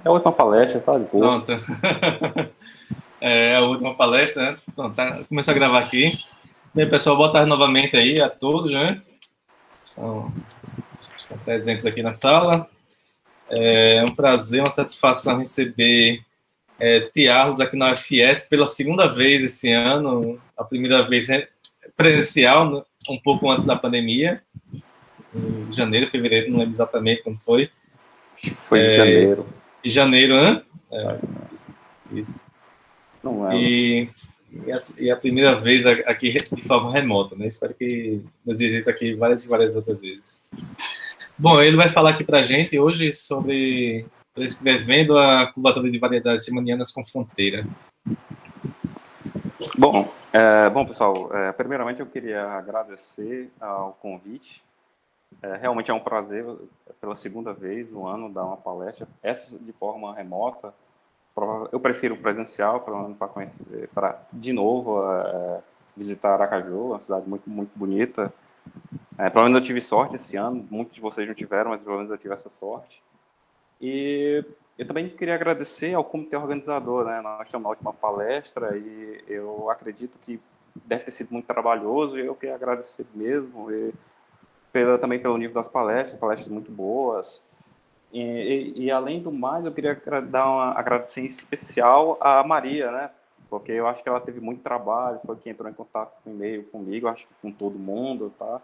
É a última palestra, tá de boa. Pronto. É a última palestra, né? Então, começou a gravar aqui. Bem, pessoal, boa tarde novamente aí a todos, né? Estão presentes aqui na sala. É um prazer, uma satisfação receber Tiarlos aqui na UFS pela segunda vez esse ano. A primeira vez presencial, um pouco antes da pandemia, em janeiro, fevereiro, não lembro exatamente quando foi. Foi em janeiro. Em janeiro, né? Isso. Não lembro. E a primeira vez aqui de forma remota, né? Espero que nos visite aqui várias e várias outras vezes. Bom, ele vai falar aqui para a gente hoje sobre prescrevendo a curvatura de variedades semanianas com fronteira. Bom, pessoal, primeiramente eu queria agradecer ao convite. Realmente é um prazer, pela segunda vez no ano, dar uma palestra, essa de forma remota. Eu prefiro presencial, para conhecer, para, de novo, visitar Aracaju, uma cidade muito, muito bonita. Pelo menos eu tive sorte esse ano, muitos de vocês não tiveram, mas pelo menos eu tive essa sorte. E eu também queria agradecer ao comitê organizador, né? Nós estamos na última palestra e eu acredito que deve ter sido muito trabalhoso, e eu queria agradecer mesmo, também pelo nível das palestras muito boas. E além do mais, eu queria dar uma agradecer em especial à Maria, né? Porque eu acho que ela teve muito trabalho, foi quem entrou em contato com e-mail comigo, acho que com todo mundo, tá?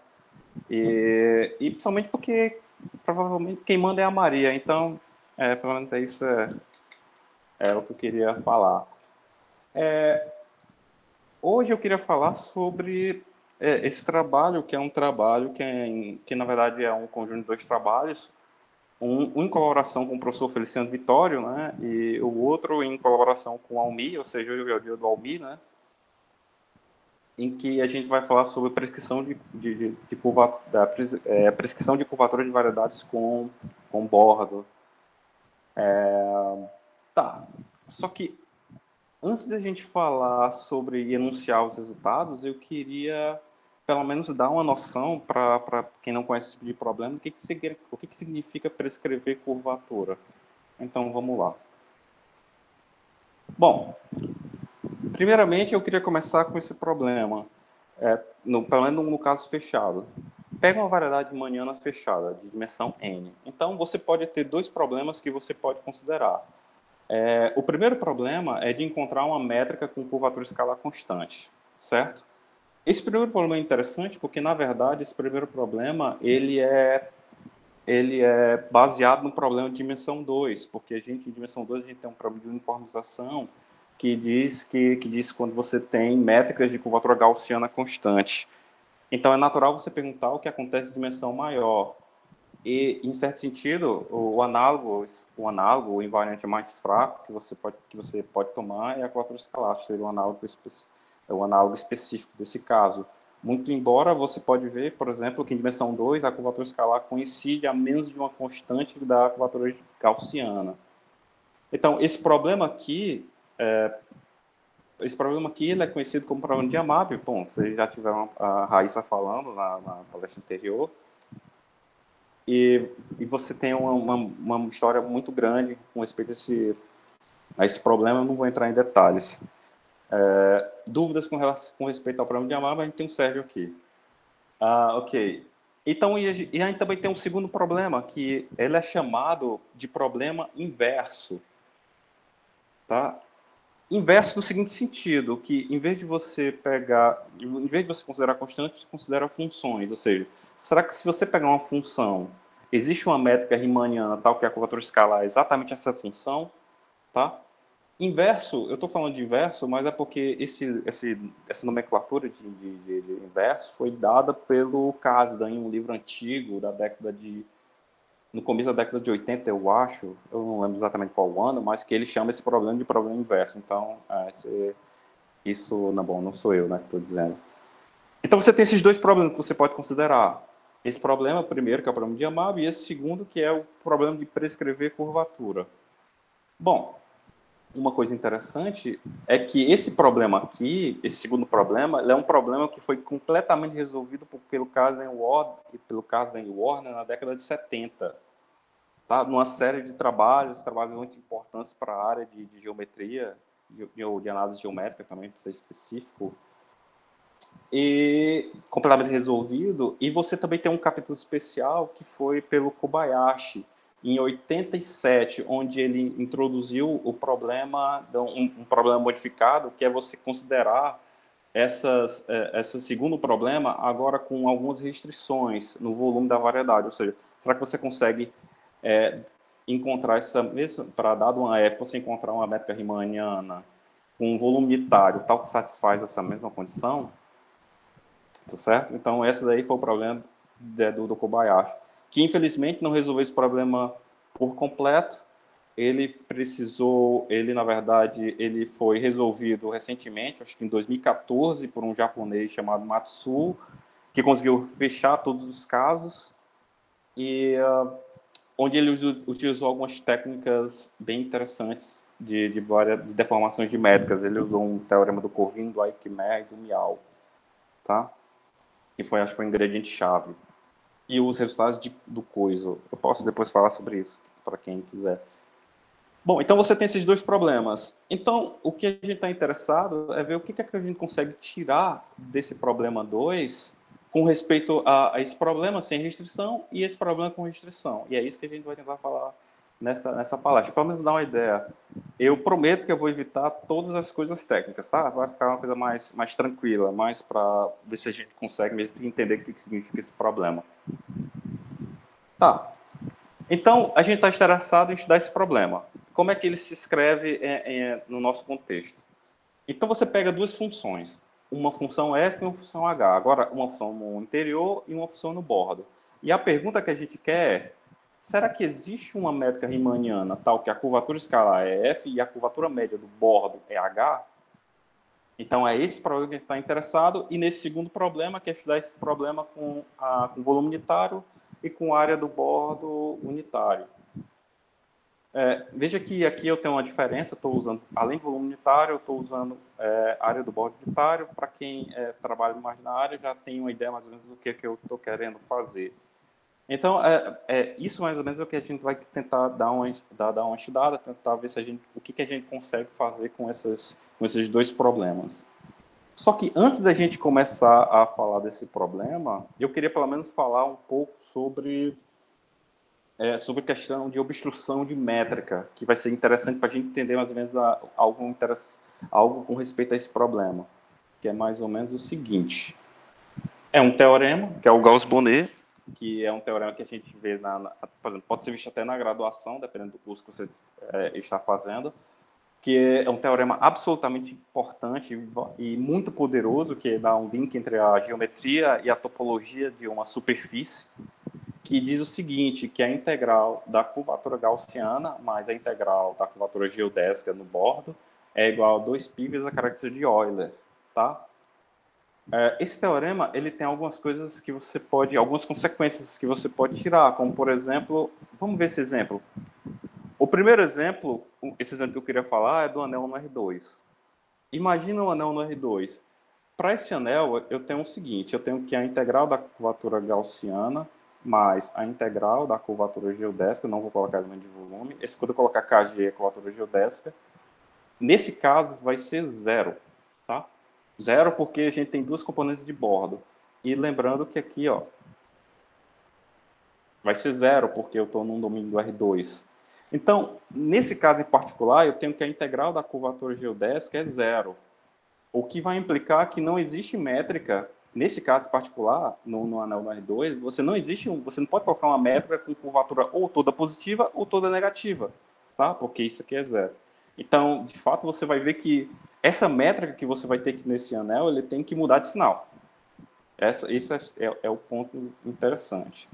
E principalmente porque provavelmente quem manda é a Maria, então, pelo menos isso é o que eu queria falar. Hoje eu queria falar sobre esse trabalho, que é um trabalho que na verdade é um conjunto de dois trabalhos, um em colaboração com o professor Feliciano Vitório, né, e o outro em colaboração com o Almi, ou seja, o dia do Almi, né, em que a gente vai falar sobre prescrição prescrição de curvatura de variedades com bordo. Tá. Só que antes da gente falar sobre e enunciar os resultados, eu queria pelo menos dar uma noção para quem não conhece esse tipo de problema, o que significa prescrever curvatura. Então, vamos lá. Bom, primeiramente eu queria começar com esse problema, pelo menos no caso fechado. Pega uma variedade riemanniana fechada, de dimensão n. Então, você pode ter dois problemas que você pode considerar. O primeiro problema é de encontrar uma métrica com curvatura escalar constante, certo? Esse primeiro problema é interessante porque, na verdade, esse primeiro problema ele é baseado no problema de dimensão 2, porque em dimensão 2 a gente tem um problema de uniformização que diz quando você tem métricas de curvatura gaussiana constante. Então, é natural você perguntar o que acontece em dimensão maior. E, em certo sentido, o análogo, o invariante mais fraco que você pode tomar é a curvatura escalar, seria o análogo específico desse caso. Muito embora você pode ver, por exemplo, que em dimensão 2 a curvatura escalar coincide a menos de uma constante da curvatura gaussiana. Então, esse problema aqui ele é conhecido como problema de Amab. Bom, vocês já tiveram a Raíssa falando na palestra anterior. E você tem uma história muito grande com respeito a esse problema, eu não vou entrar em detalhes. Dúvidas com respeito ao problema de Amab, a gente tem o Sérgio aqui. Ok. Então, e aí também tem um segundo problema, que ele é chamado de problema inverso. Tá? Inverso no seguinte sentido, que em vez de você considerar constantes, você considera funções. Ou seja, será que se você pegar uma função, existe uma métrica riemanniana tal que a curvatura escalar é exatamente essa função? Tá? Inverso, eu estou falando de inverso, mas é porque essa nomenclatura de inverso foi dada pelo Kasdan em um livro antigo no começo da década de 80, eu acho, eu não lembro exatamente qual ano, mas que ele chama esse problema de problema inverso. Então, não sou eu, né, que estou dizendo. Então, você tem esses dois problemas que você pode considerar. Esse problema, primeiro, que é o problema de Amab, e esse segundo, que é o problema de prescrever curvatura. Bom, uma coisa interessante é que esse problema aqui, esse segundo problema, é um problema que foi completamente resolvido pelo Kasdan e Warner na década de 70. Tá? tá? Numa série de trabalhos muito importantes para a área de geometria, de análise geométrica também, para ser específico, e completamente resolvido. E você também tem um capítulo especial que foi pelo Kobayashi, em 87, onde ele introduziu o problema, um problema modificado, que é você considerar esse segundo problema agora com algumas restrições no volume da variedade. Ou seja, será que você consegue encontrar essa mesma, para dado uma F, você encontrar uma métrica riemanniana com um volume unitário tal que satisfaz essa mesma condição? Tá certo? Então, esse daí foi o problema do Kobayashi, que infelizmente não resolveu esse problema por completo. Na verdade, ele foi resolvido recentemente, acho que em 2014, por um japonês chamado Matsuo, que conseguiu fechar todos os casos, e onde ele utilizou algumas técnicas bem interessantes de deformações de métricas. Ele usou um teorema do Corvin, do Eichmer e do Miao, tá? Que acho que foi um ingrediente-chave. E os resultados do Koizo. Eu posso depois falar sobre isso, para quem quiser. Bom, então você tem esses dois problemas. Então, o que a gente está interessado é ver o que é que a gente consegue tirar desse problema 2 com respeito a esse problema sem restrição e esse problema com restrição. E é isso que a gente vai tentar falar nessa palestra. Pelo menos dar uma ideia. Eu prometo que eu vou evitar todas as coisas técnicas, tá? Vai ficar uma coisa mais tranquila, mais para ver se a gente consegue mesmo entender o que significa esse problema. Tá. Então, a gente está interessado em estudar esse problema. Como é que ele se escreve no nosso contexto? Então, você pega duas funções. Uma função f e uma função h. Agora, uma função no interior e uma função no bordo. E a pergunta que a gente quer é, será que existe uma métrica riemanniana tal que a curvatura escalar é f e a curvatura média do bordo é h? Então, é esse problema que a gente está interessado. E nesse segundo problema, que é estudar esse problema com volume unitário e com área do bordo unitário. Veja que aqui eu tenho uma diferença, estou usando, além do volume unitário, eu estou usando área do bordo unitário. Para quem trabalha mais na área, já tem uma ideia mais ou menos do que eu estou querendo fazer. Então, isso mais ou menos é o que a gente vai tentar dar uma estudada, tentar ver o que a gente consegue fazer com esses dois problemas. Só que antes da gente começar a falar desse problema, eu queria pelo menos falar um pouco sobre a questão de obstrução de métrica, que vai ser interessante para a gente entender mais ou menos algo com respeito a esse problema, que é mais ou menos o seguinte. É um teorema, que é o Gauss-Bonnet, que é um teorema que a gente vê, por exemplo, pode ser visto até na graduação, dependendo do curso que você está fazendo, que é um teorema absolutamente importante e muito poderoso, que dá um link entre a geometria e a topologia de uma superfície, que diz o seguinte, que a integral da curvatura gaussiana mais a integral da curvatura geodésica no bordo é igual a 2π vezes a característica de Euler, tá? Esse teorema, ele tem algumas coisas que você pode, algumas consequências que você pode tirar, como, por exemplo, vamos ver esse exemplo. O primeiro exemplo, esse exemplo que eu queria falar é do anel no R2. Imagina um anel no R2. Para esse anel, eu tenho o seguinte, eu tenho que a integral da curvatura gaussiana mais a integral da curvatura geodésica, eu não vou colocar elemento de volume, quando eu colocar Kg, é a curvatura geodésica, nesse caso vai ser zero, tá? Zero porque a gente tem duas componentes de bordo. E lembrando que aqui, ó, vai ser zero porque eu estou num domínio do R2. Então, nesse caso em particular, eu tenho que a integral da curvatura geodésica é zero. O que vai implicar que não existe métrica, nesse caso particular, no anel do R2, você não pode colocar uma métrica com curvatura ou toda positiva ou toda negativa, tá? Porque isso aqui é zero. Então, de fato, você vai ver que essa métrica que você vai ter aqui nesse anel, ele tem que mudar de sinal. Esse é o ponto interessante.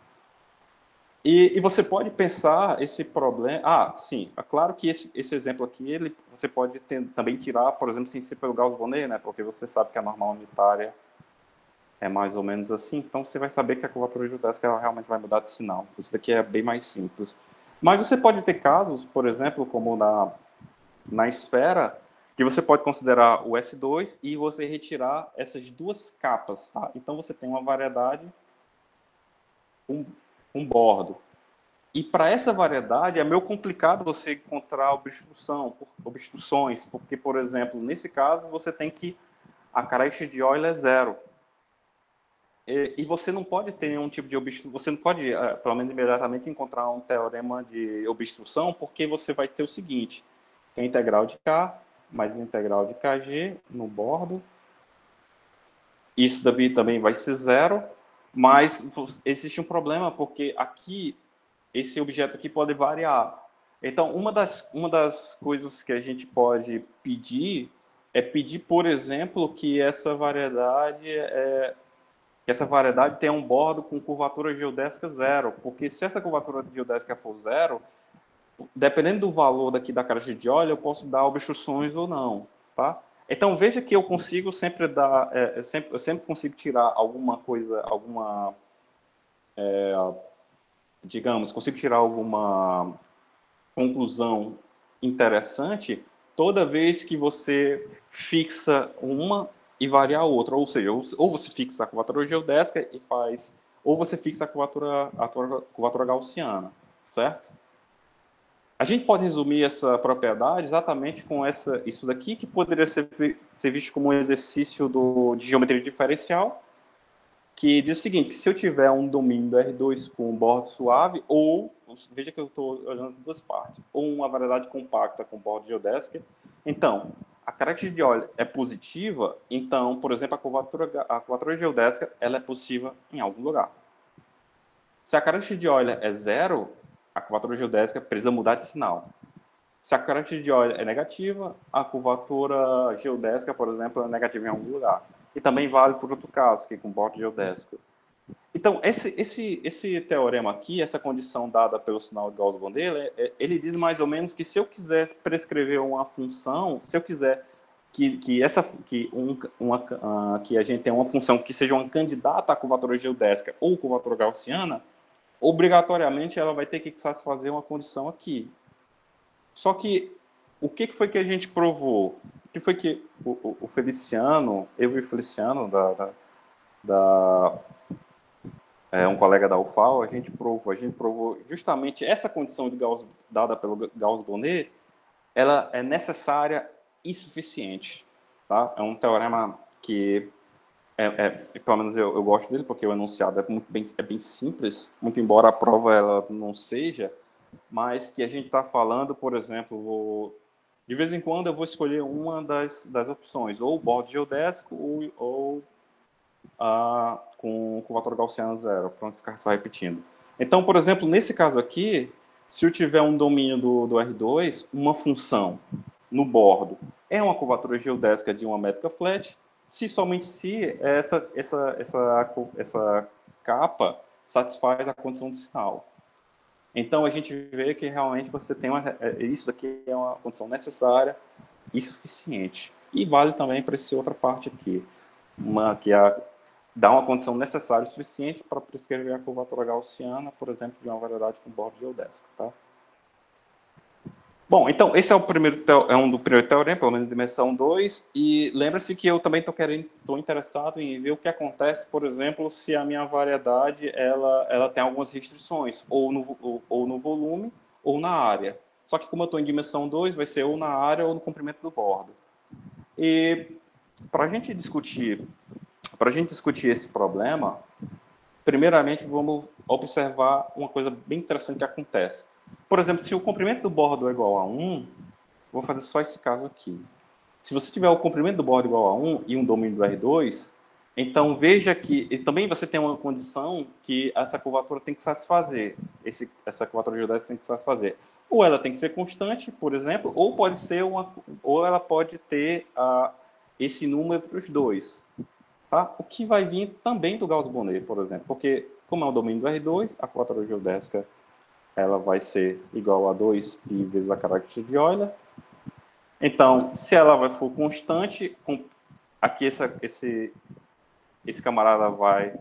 E você pode pensar esse problema... sim, é claro que esse exemplo aqui, você pode também tirar, por exemplo, sem ser pelo Gauss-Bonnet, né? Porque você sabe que a normal unitária é mais ou menos assim, então você vai saber que a curvatura geodésica ela realmente vai mudar de sinal. Isso daqui é bem mais simples. Mas você pode ter casos, por exemplo, como na esfera, que você pode considerar o S2 e você retirar essas duas capas, tá? Então você tem uma variedade, um bordo. E para essa variedade é meio complicado você encontrar obstruções, porque, por exemplo, nesse caso, você tem que a característica de Euler é zero. E você não pode ter nenhum tipo de obstrução, você não pode, pelo menos imediatamente, encontrar um teorema de obstrução, porque você vai ter o seguinte, que é a integral de K mais a integral de Kg no bordo. Isso também vai ser zero, mas existe um problema, porque aqui, esse objeto aqui pode variar. Então, uma das coisas que a gente pode pedir é pedir, por exemplo, que essa variedade tenha um bordo com curvatura geodésica zero, porque se essa curvatura geodésica for zero, dependendo do valor daqui da característica de Euler, eu posso dar obstruções ou não, tá? Então veja que eu consigo sempre dar, eu sempre consigo tirar alguma coisa, digamos, consigo tirar alguma conclusão interessante toda vez que você fixa uma e varia a outra, ou seja, ou você fixa a curvatura geodésica e faz, ou você fixa a curvatura gaussiana, certo? A gente pode resumir essa propriedade exatamente com isso daqui, que poderia ser visto como um exercício de geometria diferencial, que diz o seguinte, que se eu tiver um domínio do R2 com um bordo suave, ou, veja que eu estou olhando as duas partes, ou uma variedade compacta com bordo geodésica, então, a característica de Euler é positiva, então, por exemplo, a curvatura geodésica ela é positiva em algum lugar. Se a característica de Euler é zero, a curvatura geodésica precisa mudar de sinal. Se a característica de Euler é negativa, a curvatura geodésica, por exemplo, é negativa em algum lugar. E também vale por outro caso, que é com bordo geodésico. Então, esse teorema aqui, essa condição dada pelo sinal de Gauss-Bonnet, ele diz mais ou menos que se eu quiser prescrever uma função, se eu quiser que a gente tenha uma função que seja uma candidata à curvatura geodésica ou curvatura gaussiana, obrigatoriamente ela vai ter que satisfazer uma condição aqui. Só que o que foi que a gente provou? O que foi que o Feliciano, eu e o Feliciano, um colega da UFAL, a gente provou justamente essa condição de Gauss, dada pelo Gauss-Bonnet, ela é necessária e suficiente. Tá? É um teorema que, pelo menos eu gosto dele, porque o enunciado é bem simples, muito embora a prova ela não seja, mas que a gente está falando, por exemplo, de vez em quando eu vou escolher uma das opções, ou bordo geodésico ou com curvatura gaussiana zero, para não ficar só repetindo. Então, por exemplo, nesse caso aqui, se eu tiver um domínio do R2, uma função no bordo é uma curvatura geodésica de uma métrica flat, somente se essa capa satisfaz a condição de sinal. Então, a gente vê que realmente você tem isso daqui é uma condição necessária e suficiente. E vale também para essa outra parte aqui, que dá uma condição necessária e suficiente para prescrever a curvatura gaussiana, por exemplo, de uma variedade com bordo geodésico. Tá? Bom, então, esse é o primeiro teorema, pelo menos dimensão 2, e lembre-se que eu também estou interessado em ver o que acontece, por exemplo, se a minha variedade ela tem algumas restrições, ou no volume, ou na área. Só que como eu estou em dimensão 2, vai ser ou na área ou no comprimento do bordo. E para a gente discutir esse problema, primeiramente vamos observar uma coisa bem interessante que acontece. Por exemplo, se o comprimento do bordo é igual a 1, vou fazer só esse caso aqui. Se você tiver o comprimento do bordo igual a 1 e um domínio do R2, então veja que também você tem uma condição que essa curvatura tem que satisfazer. Essa curvatura geodésica tem que satisfazer. Ou ela tem que ser constante, por exemplo, ou ela pode ter esse número dos dois. Tá? O que vai vir também do Gauss-Bonnet, por exemplo, porque como é o domínio do R2, a curvatura geodésica ela vai ser igual a 2π vezes a característica de Euler. Então, se ela for constante, aqui esse camarada vai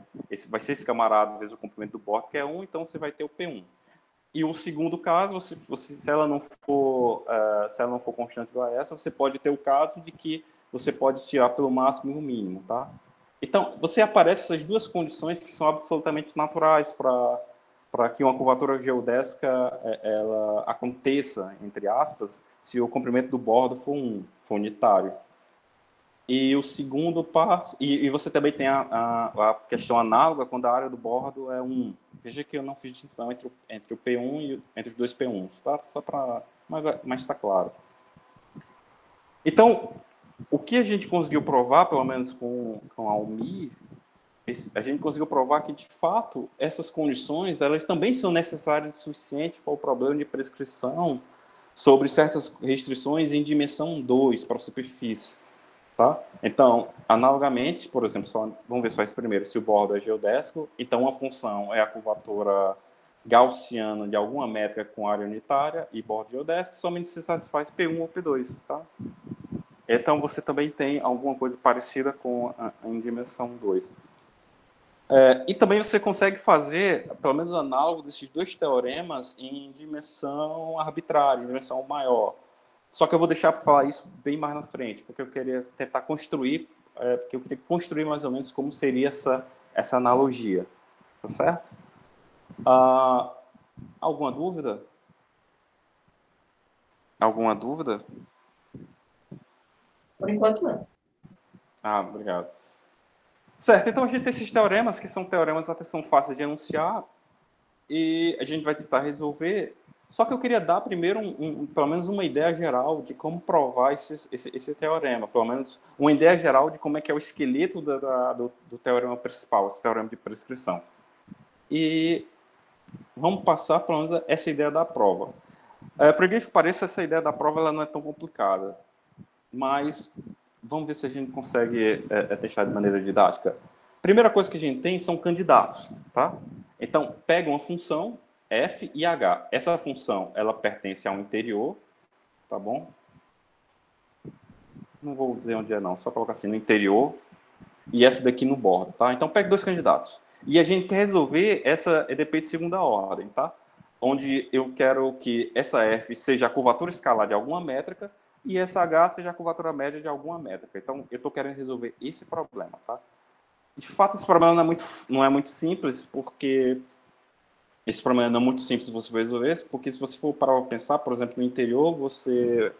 ser esse camarada vezes o comprimento do bordo, que é 1, então você vai ter o P1. E o segundo caso, se ela não for constante igual a essa, você pode ter o caso de que você pode tirar pelo máximo e o mínimo, tá? Então, você aparece essas duas condições que são absolutamente naturais para para que uma curvatura geodésica ela aconteça, entre aspas, se o comprimento do bordo for unitário. E o segundo passo, e você também tem a questão análoga quando a área do bordo é 1. Veja que eu não fiz distinção entre o P1 e entre os dois P1s, tá? Só para, mas está claro. Então, o que a gente conseguiu provar, pelo menos com a Almir, a gente conseguiu provar que, de fato, essas condições elas também são necessárias o suficiente para o problema de prescrição sobre certas restrições em dimensão 2 para a superfície. Tá? Então, analogamente, por exemplo, vamos ver só esse primeiro, se o bordo é geodésico, então uma função é a curvatura gaussiana de alguma métrica com área unitária e bordo geodésico, somente se satisfaz P1 ou P2. Tá? Então, você também tem alguma coisa parecida com em dimensão 2. E também você consegue fazer, pelo menos análogo desses dois teoremas em dimensão arbitrária, em dimensão maior. Só que eu vou deixar para falar isso bem mais na frente, porque eu queria tentar construir, porque eu queria construir mais ou menos como seria essa analogia. Tá certo? Alguma dúvida? Alguma dúvida? Por enquanto, não. Obrigado. Certo, então a gente tem esses teoremas, que são teoremas até são fáceis de enunciar, e a gente vai tentar resolver. Só que eu queria dar primeiro, pelo menos, uma ideia geral de como provar esse teorema. Pelo menos uma ideia geral de como é que é o esqueleto do teorema principal, esse teorema de prescrição. E vamos passar, pelo menos, essa ideia da prova. Por incrível que pareça, essa ideia da prova ela não é tão complicada. Mas vamos ver se a gente consegue deixar de maneira didática. Primeira coisa que a gente tem são candidatos. Tá? Então, pega uma função f e h. Essa função, ela pertence a um interior, tá bom? Não vou dizer onde é não, só colocar assim, no interior, e essa daqui no bordo, tá? Então, pega dois candidatos. E a gente quer resolver essa EDP de segunda ordem, tá? Onde eu quero que essa f seja a curvatura escalar de alguma métrica e essa h seja a curvatura média de alguma métrica. Então, eu estou querendo resolver esse problema, tá? De fato, esse problema não é muito simples, porque esse problema não é muito simples de você resolver, porque se você for para pensar, por exemplo, no interior, você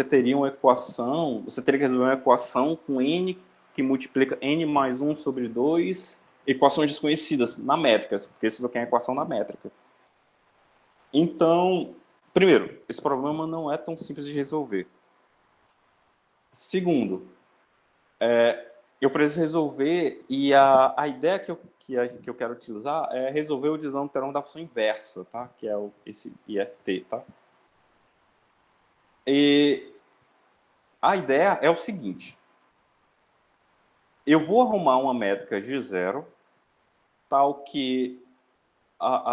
teria uma equação, você teria que resolver uma equação com n que multiplica n mais 1 sobre 2, equações desconhecidas na métrica, porque isso daqui é uma equação na métrica. Então, primeiro, esse problema não é tão simples de resolver. Segundo, eu preciso resolver, e a ideia que eu quero utilizar é resolver utilizando o teorema da função inversa, tá? Que é esse IFT. Tá? E a ideia é o seguinte: eu vou arrumar uma métrica G0 tal que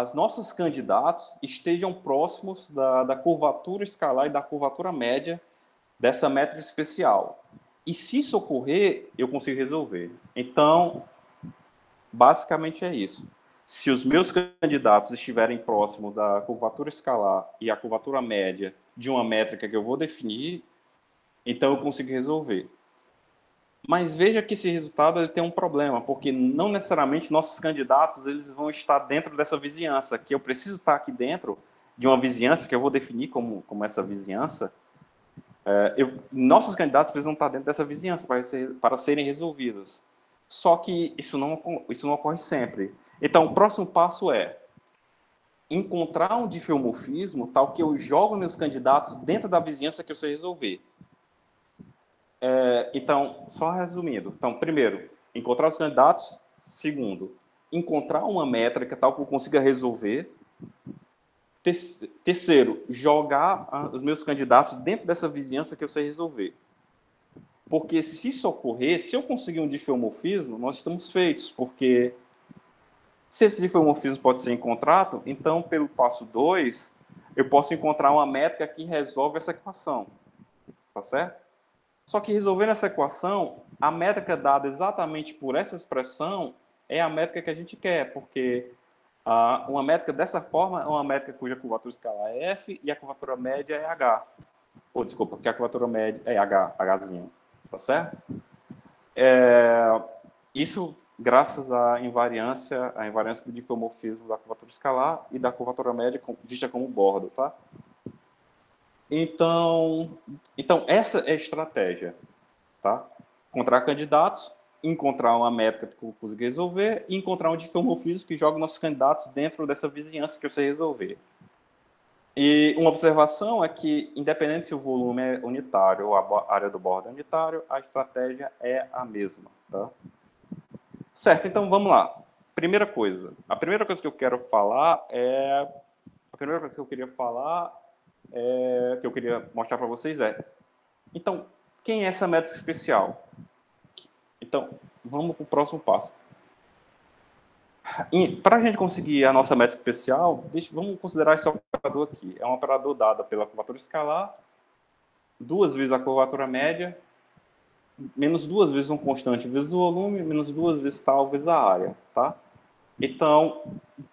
os nossos candidatos estejam próximos da curvatura escalar e da curvatura média dessa métrica especial. E se isso ocorrer, eu consigo resolver. Então, basicamente é isso. Se os meus candidatos estiverem próximos da curvatura escalar e a curvatura média de uma métrica que eu vou definir, então eu consigo resolver. Mas veja que esse resultado ele tem um problema, porque não necessariamente nossos candidatos eles vão estar dentro dessa vizinhança, que eu preciso estar aqui dentro de uma vizinhança que eu vou definir como essa vizinhança. Nossos candidatos precisam estar dentro dessa vizinhança para serem resolvidos. Só que isso não ocorre sempre. Então, o próximo passo é encontrar um diffeomorfismo tal que eu jogo meus candidatos dentro da vizinhança que eu sei resolver. Então, só resumindo. Então, primeiro, encontrar os candidatos. Segundo, encontrar uma métrica tal que eu consiga resolver. Terceiro, jogar os meus candidatos dentro dessa vizinhança que eu sei resolver. Porque se isso ocorrer, se eu conseguir um diffeomorfismo, nós estamos feitos, porque se esse diffeomorfismo pode ser encontrado, então, pelo passo 2, eu posso encontrar uma métrica que resolve essa equação. Tá certo? Só que resolvendo essa equação, a métrica dada exatamente por essa expressão é a métrica que a gente quer, porque uma métrica dessa forma é uma métrica cuja curvatura escalar é F e a curvatura média é H. Desculpa, que a curvatura média é H, Hzinho. Tá certo? Isso graças à invariância do difeomorfismo da curvatura escalar e da curvatura média vista como bordo, tá? Então essa é a estratégia, tá? Encontrar candidatos, encontrar uma métrica que eu consiga resolver e encontrar um difeomorfismo que joga nossos candidatos dentro dessa vizinhança que eu sei resolver. E uma observação é que, independente se o volume é unitário ou a área do bordo é unitário, a estratégia é a mesma, tá? Certo, então vamos lá. Primeira coisa. A primeira coisa que eu quero falar é... A primeira coisa que eu queria falar, que eu queria mostrar para vocês é... Então, quem é essa métrica especial? Então, vamos para o próximo passo. Para a gente conseguir a nossa métrica especial, vamos considerar esse operador aqui. É um operador dado pela curvatura escalar, 2 vezes a curvatura média, menos 2 vezes um constante vezes o volume, menos 2 vezes tal vezes a área, tá? Então,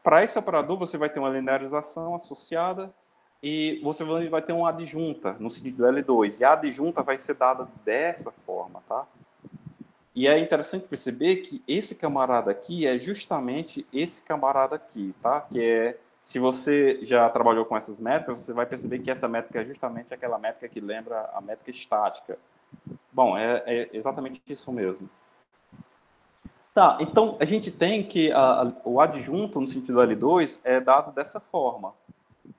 para esse operador, você vai ter uma linearização associada e você vai ter uma adjunta, no sentido do L2. E a adjunta vai ser dada dessa forma, tá? E é interessante perceber que esse camarada aqui é justamente esse camarada aqui, tá? Que é, se você já trabalhou com essas métricas, você vai perceber que essa métrica é justamente aquela métrica que lembra a métrica estática. Bom, é exatamente isso mesmo. Tá, então a gente tem que o adjunto, no sentido L2, é dado dessa forma.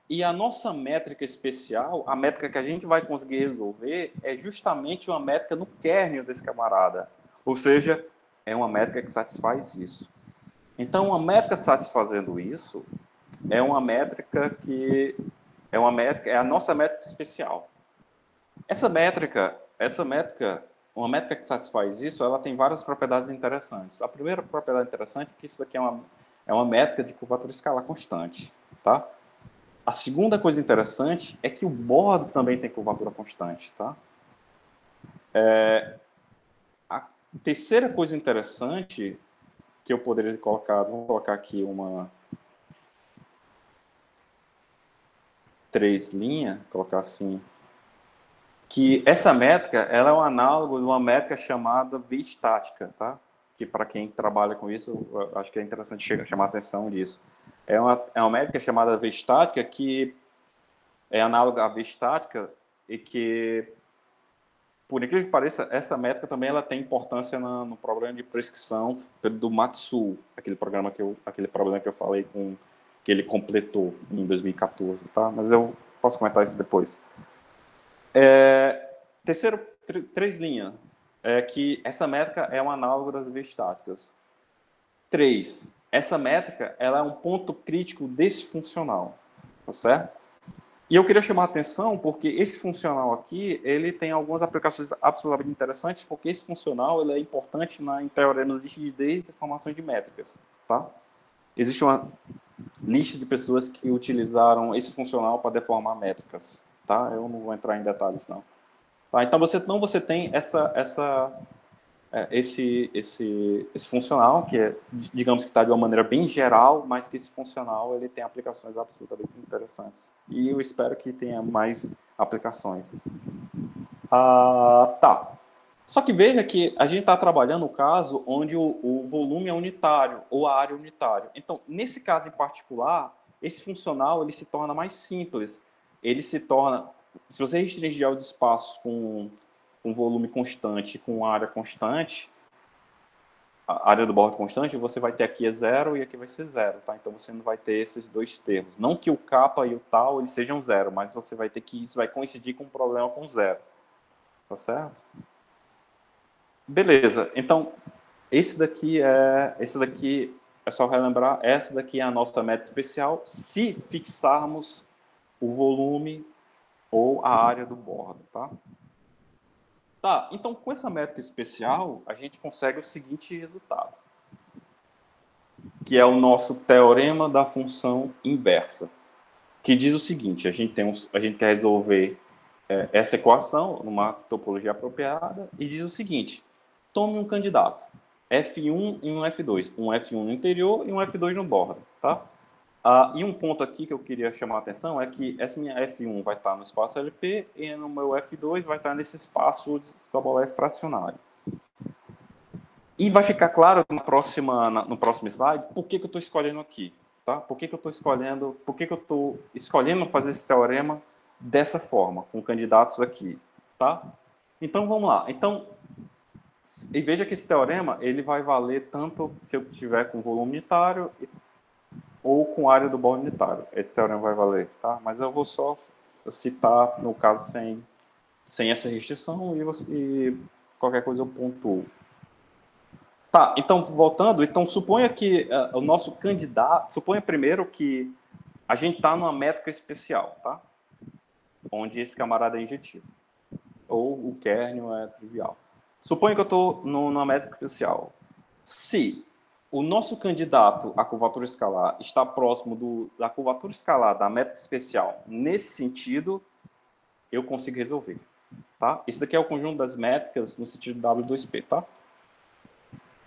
E a nossa métrica especial, a métrica que a gente vai conseguir resolver, é justamente uma métrica no kernel desse camarada. Ou seja, é uma métrica que satisfaz isso. Então, uma métrica satisfazendo isso é uma métrica que é a nossa métrica especial. Uma métrica que satisfaz isso, ela tem várias propriedades interessantes. A primeira propriedade interessante é que isso daqui é uma métrica de curvatura escalar constante, tá? A segunda coisa interessante é que o bordo também tem curvatura constante, tá? A terceira coisa interessante que eu poderia colocar, vou colocar aqui uma 3 linha, colocar assim, que essa métrica, ela é um análogo de uma métrica chamada V-estática, tá? Que para quem trabalha com isso, acho que é interessante chamar a atenção disso. É uma métrica chamada V-estática que é análoga à V-estática e que, por incrível que pareça, essa métrica também ela tem importância no problema de prescrição do Matsu, aquele problema que eu falei que ele completou em 2014, tá? Mas eu posso comentar isso depois. Terceiro, 3 linhas, é que essa métrica é um análogo das V-estáticas. 3, essa métrica ela é um ponto crítico disfuncional, tá certo? E eu queria chamar a atenção porque esse funcional aqui, ele tem algumas aplicações absolutamente interessantes, porque esse funcional ele é importante em teoremas de rigidez e formações de métricas, tá? Existe uma lista de pessoas que utilizaram esse funcional para deformar métricas, tá? Eu não vou entrar em detalhes, não. Tá? Então, você tem esse funcional, que é, digamos que está de uma maneira bem geral, mas que esse funcional ele tem aplicações absolutamente interessantes. E eu espero que tenha mais aplicações. Tá. Só que veja que a gente está trabalhando no caso onde o volume é unitário, ou a área é unitária. Então, nesse caso em particular, esse funcional ele se torna mais simples. Ele se torna... Se você restringir os espaços com volume constante, com área constante, a área do bordo constante, você vai ter aqui é 0 e aqui vai ser 0, tá? Então você não vai ter esses dois termos. Não que o kappa e o tal eles sejam 0, mas você vai ter que isso vai coincidir com um problema com 0. Tá certo? Beleza. Então, esse daqui é só relembrar, essa daqui é a nossa métrica especial se fixarmos o volume ou a área do bordo, tá? Tá, então com essa métrica especial, a gente consegue o seguinte resultado, que é o nosso teorema da função inversa, que diz o seguinte, a gente quer resolver essa equação numa topologia apropriada e diz o seguinte, tome um candidato, F1 e um F2, um F1 no interior e um F2 no bordo, tá? E um ponto aqui que eu queria chamar a atenção é que essa minha F1 vai estar no espaço LP e no meu F2 vai estar nesse espaço de Sobolev fracionário. E vai ficar claro no próximo slide por que eu estou escolhendo aqui. Tá? Por que eu estou escolhendo fazer esse teorema dessa forma, com candidatos aqui. Tá? Então, vamos lá. Então, e veja que esse teorema ele vai valer tanto se eu tiver com volume unitário ou com área do bolo unitário. Esse teorema vai valer. Tá? Mas eu vou só citar, no caso, sem essa restrição, e qualquer coisa eu pontuo. Tá, então, voltando, então suponha que o nosso candidato, suponha primeiro que a gente está numa métrica especial, tá? Onde esse camarada é injetivo. Ou o kernel é trivial. Suponha que eu estou numa métrica especial. Se o nosso candidato à curvatura escalar está próximo da curvatura escalar da métrica especial nesse sentido, eu consigo resolver. Tá? Isso daqui é o conjunto das métricas no sentido W2P, tá?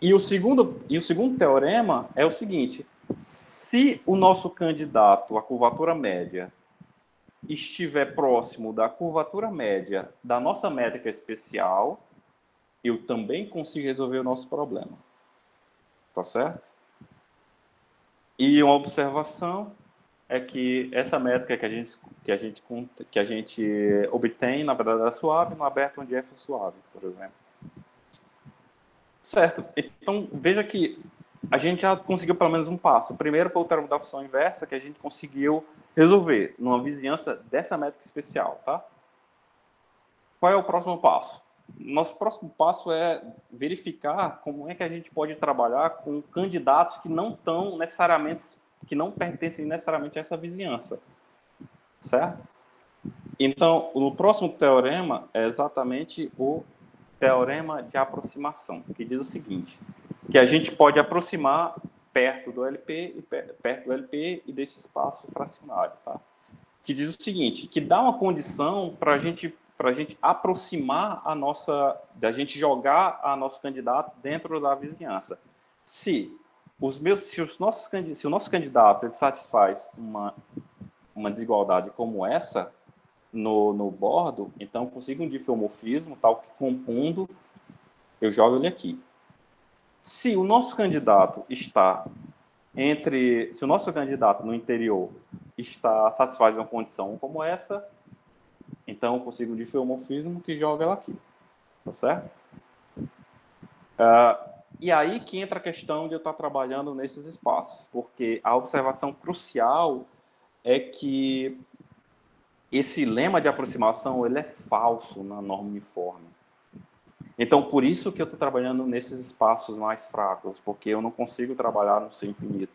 E o segundo teorema é o seguinte: se o nosso candidato à curvatura média estiver próximo da curvatura média da nossa métrica especial, eu também consigo resolver o nosso problema. Tá certo? E uma observação é que essa métrica que a gente obtém, na verdade, é suave, no aberto onde F é suave, por exemplo. Certo. Então, veja que a gente já conseguiu pelo menos um passo. O primeiro foi o teorema da função inversa, que a gente conseguiu resolver numa vizinhança dessa métrica especial, tá? Qual é o próximo passo? Nosso próximo passo é verificar como é que a gente pode trabalhar com candidatos que não pertencem necessariamente a essa vizinhança, certo? Então, o próximo teorema é exatamente o teorema de aproximação, que diz o seguinte, que a gente pode aproximar perto do LP e desse espaço fracionário, tá? Que diz o seguinte, que dá uma condição para a gente aproximar da gente jogar a nosso candidato dentro da vizinhança. Se o nosso candidato ele satisfaz uma desigualdade como essa no bordo, então eu consigo um diffeomorfismo tal que compondo, eu jogo ele aqui. Se o nosso candidato se o nosso candidato no interior satisfaz uma condição como essa, então eu consigo um diffeomorfismo que joga ela aqui. Tá certo? E aí que entra a questão de eu estar trabalhando nesses espaços, porque a observação crucial é que esse lema de aproximação ele é falso na norma uniforme. Então, por isso que eu estou trabalhando nesses espaços mais fracos, porque eu não consigo trabalhar no C infinito.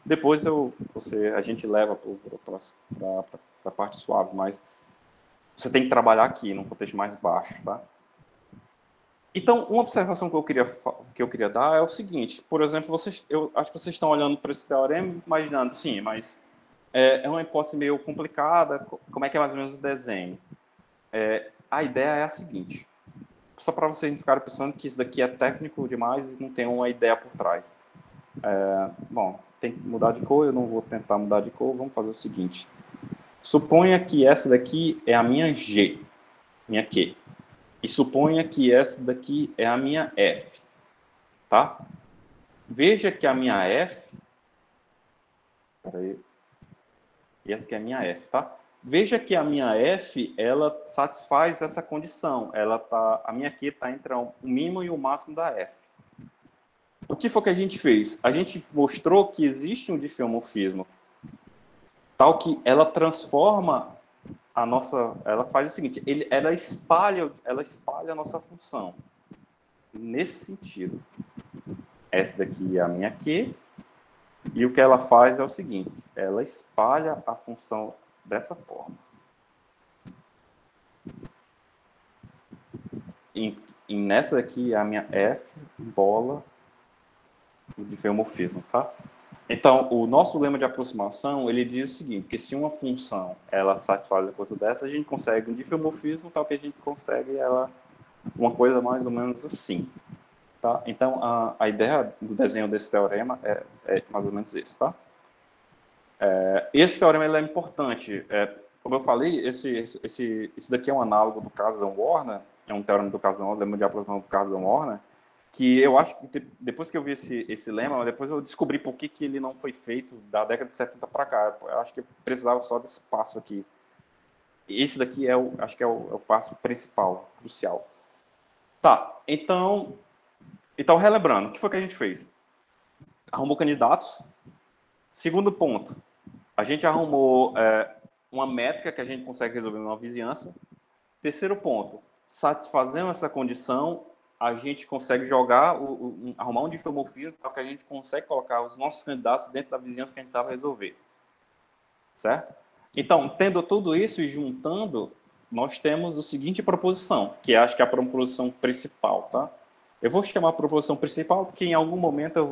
Depois a gente leva para a parte suave, mas você tem que trabalhar aqui, num contexto mais baixo, tá? Então, uma observação que eu queria dar é o seguinte, por exemplo, eu acho que vocês estão olhando para esse teorema e imaginando, sim, mas é uma hipótese meio complicada, como é que é mais ou menos o desenho? A ideia é a seguinte, só para vocês não ficarem pensando que isso daqui é técnico demais e não tem uma ideia por trás. Bom, tem que mudar de cor, eu não vou tentar mudar de cor, vamos fazer o seguinte. Suponha que essa daqui é a minha G, minha Q. E suponha que essa daqui é a minha F. Tá? Veja que a minha F... Peraí. E essa aqui é a minha F, tá? Veja que a minha F, ela satisfaz essa condição. A minha Q está entre o mínimo e o máximo da F. O que foi que a gente fez? A gente mostrou que existe um diffeomorfismo tal que ela transforma ela faz o seguinte, ela espalha a nossa função. Nesse sentido. Essa daqui é a minha Q, e o que ela faz é o seguinte, ela espalha a função dessa forma. E nessa daqui é a minha F, bola, o diffeomorfismo, tá? Então, o nosso lema de aproximação, ele diz o seguinte, que se uma função, ela satisfaz uma coisa dessa, a gente consegue um diffeomorfismo, tal que a gente consegue uma coisa mais ou menos assim. Tá? Então, a ideia do desenho desse teorema é mais ou menos esse. Tá? Esse teorema ele é importante. Como eu falei, esse daqui é um análogo do Cardan-Warner, é um teorema do Cardan-Warner, lema de aproximação do Cardan-Warner, que eu acho que depois que eu vi esse lema, depois eu descobri por que ele não foi feito da década de 70 para cá. Eu acho que eu precisava só desse passo aqui. Esse daqui acho que é o passo principal, crucial. Tá, então relembrando, o que foi que a gente fez? Arrumou candidatos. Segundo ponto, a gente arrumou uma métrica que a gente consegue resolver numa vizinhança. Terceiro ponto, satisfazendo essa condição, a gente consegue jogar, arrumar um difeomorfismo para que a gente consegue colocar os nossos candidatos dentro da vizinhança que a gente sabe resolver. Certo? Então, tendo tudo isso e juntando, nós temos a seguinte proposição, que acho que é a proposição principal, tá? Eu vou chamar a proposição principal porque em alguns momentos eu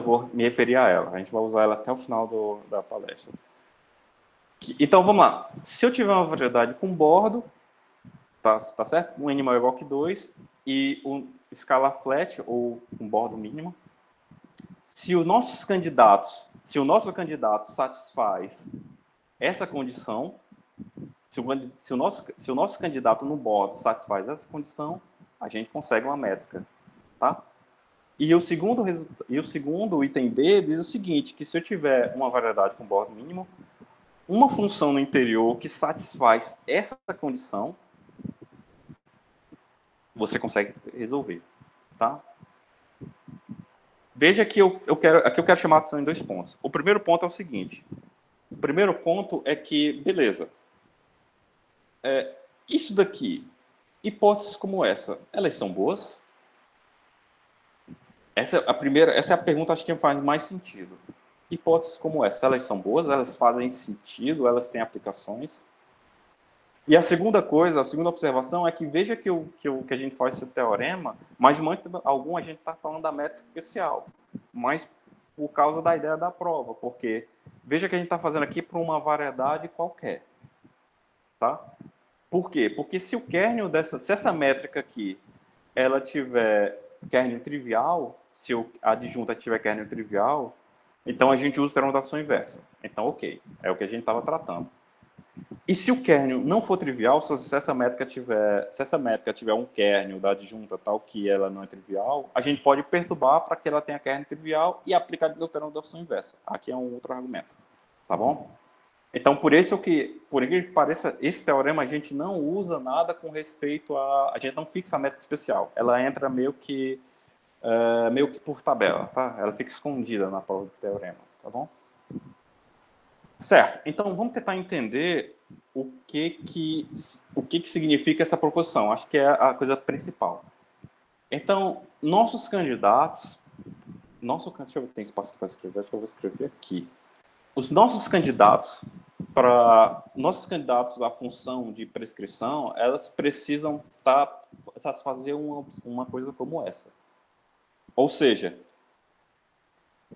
vou me referir a ela. A gente vai usar ela até o final da palestra. Então, vamos lá. Se eu tiver uma variedade com bordo, tá certo? Um n maior ou igual que 2, e escala flat, ou um bordo mínimo. Se o nosso candidato satisfaz essa condição, se o nosso candidato no bordo satisfaz essa condição, a gente consegue uma métrica. Tá? E o segundo item B diz o seguinte, que se eu tiver uma variedade com bordo mínimo, uma função no interior que satisfaz essa condição, você consegue resolver. Tá? Veja que aqui eu quero chamar a atenção em 2 pontos. O primeiro ponto é o seguinte. O primeiro ponto é que, beleza, isso daqui, hipóteses como essa, elas são boas? Essa é a pergunta, acho que faz mais sentido. Hipóteses como essa, elas são boas? Elas fazem sentido? Elas têm aplicações? E a segunda observação é que veja que a gente faz esse teorema, mas de momento algum a gente está falando da métrica especial, mas por causa da ideia da prova, porque veja que a gente está fazendo aqui para uma variedade qualquer. Tá? Por quê? Porque se se essa métrica aqui ela tiver kernel trivial, se a adjunta tiver kernel trivial, então a gente usa transmutação inversa. Então, ok, é o que a gente estava tratando. E se o kernel não for trivial, se essa métrica tiver um kernel da adjunta tal que ela não é trivial, a gente pode perturbar para que ela tenha kernel trivial e aplicar a transmutação inversa. Aqui é um outro argumento. Tá bom? Então, por isso que pareça, esse teorema a gente não usa nada com respeito a gente não fixa a métrica especial. Ela entra meio que por tabela, tá? Ela fica escondida na prova do teorema, tá bom? Certo. Então, vamos tentar entender o que significa essa proposição. Acho que é a coisa principal. Então, nossos candidatos... deixa eu ver se tem espaço aqui para escrever. Acho que eu vou escrever aqui. Os nossos candidatos à função de prescrição, elas precisam satisfazer uma coisa como essa. Ou seja,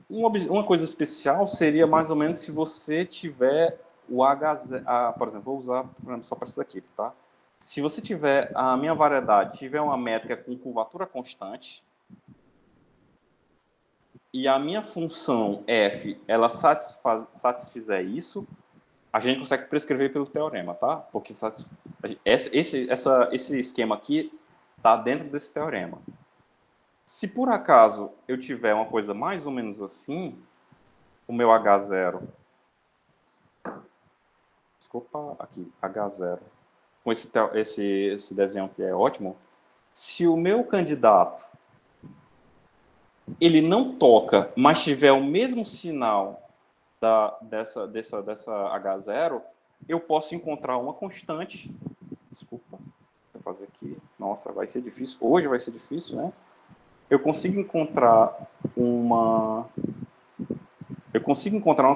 uma coisa especial seria mais ou menos se você tiver o H0, por exemplo, vou usar só para isso daqui, tá? Se você tiver a minha variedade, tiver uma métrica com curvatura constante, e a minha função f, ela satisfizer isso, a gente consegue prescrever pelo teorema, tá? Porque esse esquema aqui está dentro desse teorema. Se por acaso eu tiver uma coisa mais ou menos assim, o meu H0, desculpa, aqui, H0, com esse desenho que é ótimo, se o meu candidato ele não toca, mas tiver o mesmo sinal dessa H0, eu posso encontrar uma constante. Desculpa, vou fazer aqui. Nossa, vai ser difícil. Hoje vai ser difícil, né? Eu consigo encontrar uma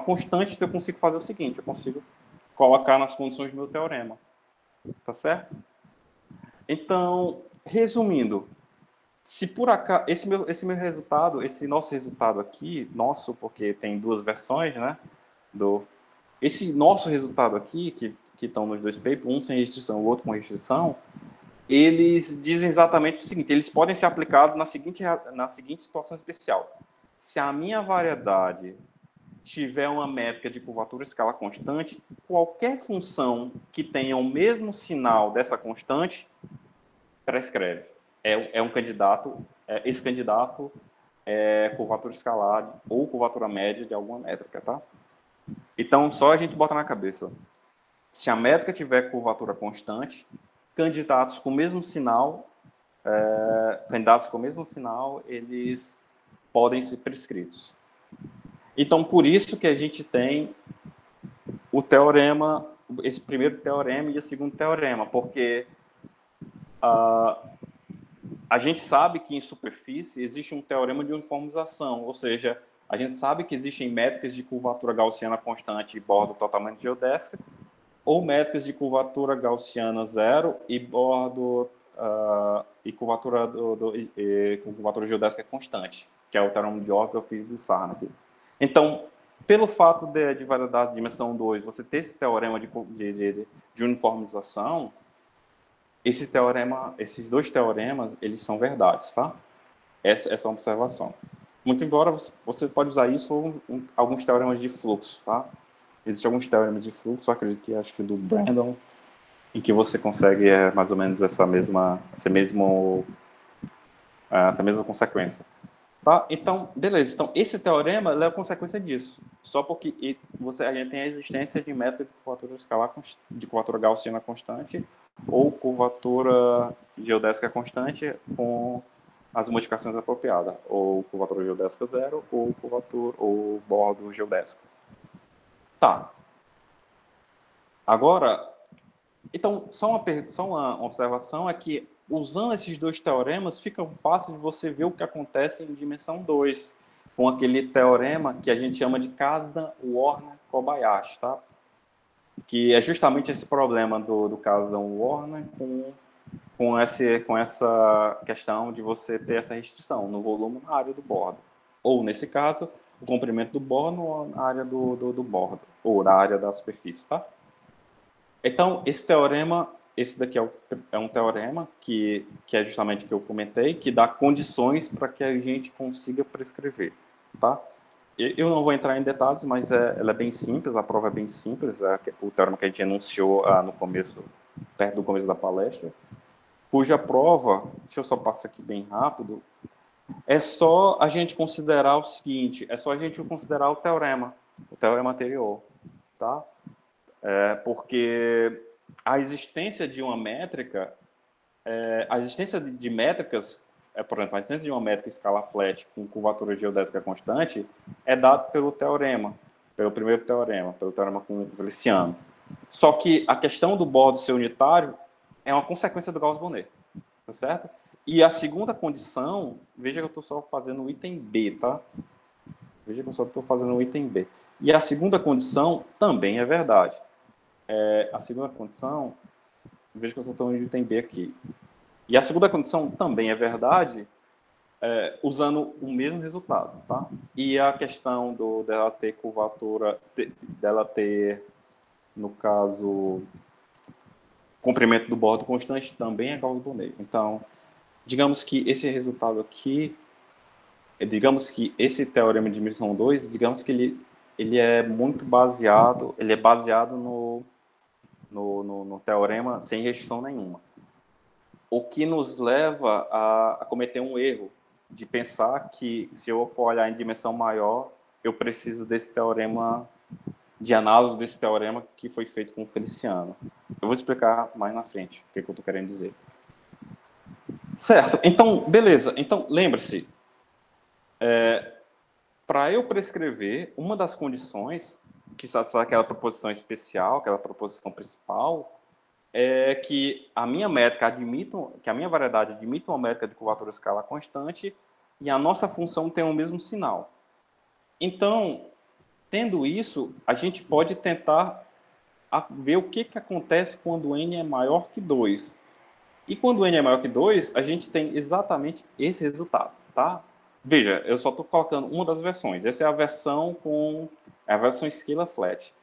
constante, então eu consigo fazer o seguinte, eu consigo colocar nas condições do meu teorema. Tá certo? Então, resumindo, se por acaso esse nosso resultado aqui, porque tem 2 versões, né? Esse nosso resultado aqui, que estão nos 2 papers, um sem restrição, o outro com restrição, eles dizem exatamente o seguinte: eles podem ser aplicados na seguinte situação especial. Se a minha variedade tiver uma métrica de curvatura escalar constante, qualquer função que tenha o mesmo sinal dessa constante prescreve. É um candidato, esse candidato é curvatura escalar ou curvatura média de alguma métrica, tá? Então, só a gente bota na cabeça. Se a métrica tiver curvatura constante, candidatos com o mesmo sinal, eles podem ser prescritos. Então, por isso que a gente tem o teorema, esse primeiro teorema e o segundo teorema, porque a gente sabe que em superfície existe um teorema de uniformização, ou seja, a gente sabe que existem métricas de curvatura gaussiana constante e bordo totalmente geodésica, ou métricas de curvatura gaussiana zero e bordo e curvatura com curvatura geodésica constante, que é o teorema de Orff que eu fiz do Sarnak. Então, pelo fato de variedade de dimensão 2 você ter esse teorema de uniformização, esses dois teoremas, eles são verdades, tá? Essa é uma observação. Muito embora você pode usar isso ou alguns teoremas de fluxo, tá? Existem alguns teoremas de fluxo, eu acredito que acho que do Brandon, em que você consegue mais ou menos essa mesma consequência. Tá? Então, beleza. Então, esse teorema é a consequência disso. Só porque a gente tem a existência de método de curvatura escalar de curvatura gaussiana constante ou curvatura geodésica constante com as modificações apropriadas, ou curvatura geodésica zero ou bordo geodésico. Tá. Agora, então, só uma observação é que, usando esses dois teoremas, fica fácil de você ver o que acontece em dimensão 2, com aquele teorema que a gente chama de Kasdan-Warner-Kobayashi, tá? Que é justamente esse problema do Kasdan-Warner com essa questão de você ter essa restrição no volume na área do bordo. Ou, nesse caso, o comprimento do bordo na área do bordo, ou da área da superfície, tá? Então, esse daqui é um teorema que é justamente o que eu comentei, que dá condições para que a gente consiga prescrever, tá? Eu não vou entrar em detalhes, mas ela é bem simples, a prova é bem simples, o teorema que a gente enunciou no começo, perto do começo da palestra, cuja prova, deixa eu só passar aqui bem rápido, é só a gente considerar o seguinte, é só a gente considerar o teorema anterior, tá? Porque a existência de uma métrica, a existência de métricas, por exemplo, a existência de uma métrica escala flat com curvatura geodésica constante é dada pelo primeiro teorema, pelo teorema com o Feliciano. Só que a questão do bordo ser unitário é uma consequência do Gauss-Bonnet, tá certo? E a segunda condição, veja que eu estou só fazendo o item B, tá? Veja que eu só estou fazendo o item B. E a segunda condição também é verdade. A segunda condição, veja que eu estou no item B aqui. E a segunda condição também é verdade, usando o mesmo resultado, tá? E a questão dela ter curvatura, dela ter, no caso, comprimento do bordo constante, também é Gauss-Bonnet. Então, digamos que esse resultado aqui, digamos que esse teorema de dimensão 2, digamos que ele é muito baseado, no teorema sem restrição nenhuma. O que nos leva a cometer um erro de pensar que, se eu for olhar em dimensão maior, eu preciso desse teorema, de análise desse teorema que foi feito com o Feliciano. Eu vou explicar mais na frente o que eu estou querendo dizer. Certo, então, beleza. Então, lembre-se, para eu prescrever, uma das condições, que satisfaz aquela proposição especial, aquela proposição principal, é que a minha variedade admita uma métrica de curvatura escalar constante e a nossa função tem o mesmo sinal. Então, tendo isso, a gente pode tentar ver o que acontece quando n é maior que 2. E quando n é maior que 2, a gente tem exatamente esse resultado, tá? Veja, eu só estou colocando uma das versões. Essa é a versão scalar flat.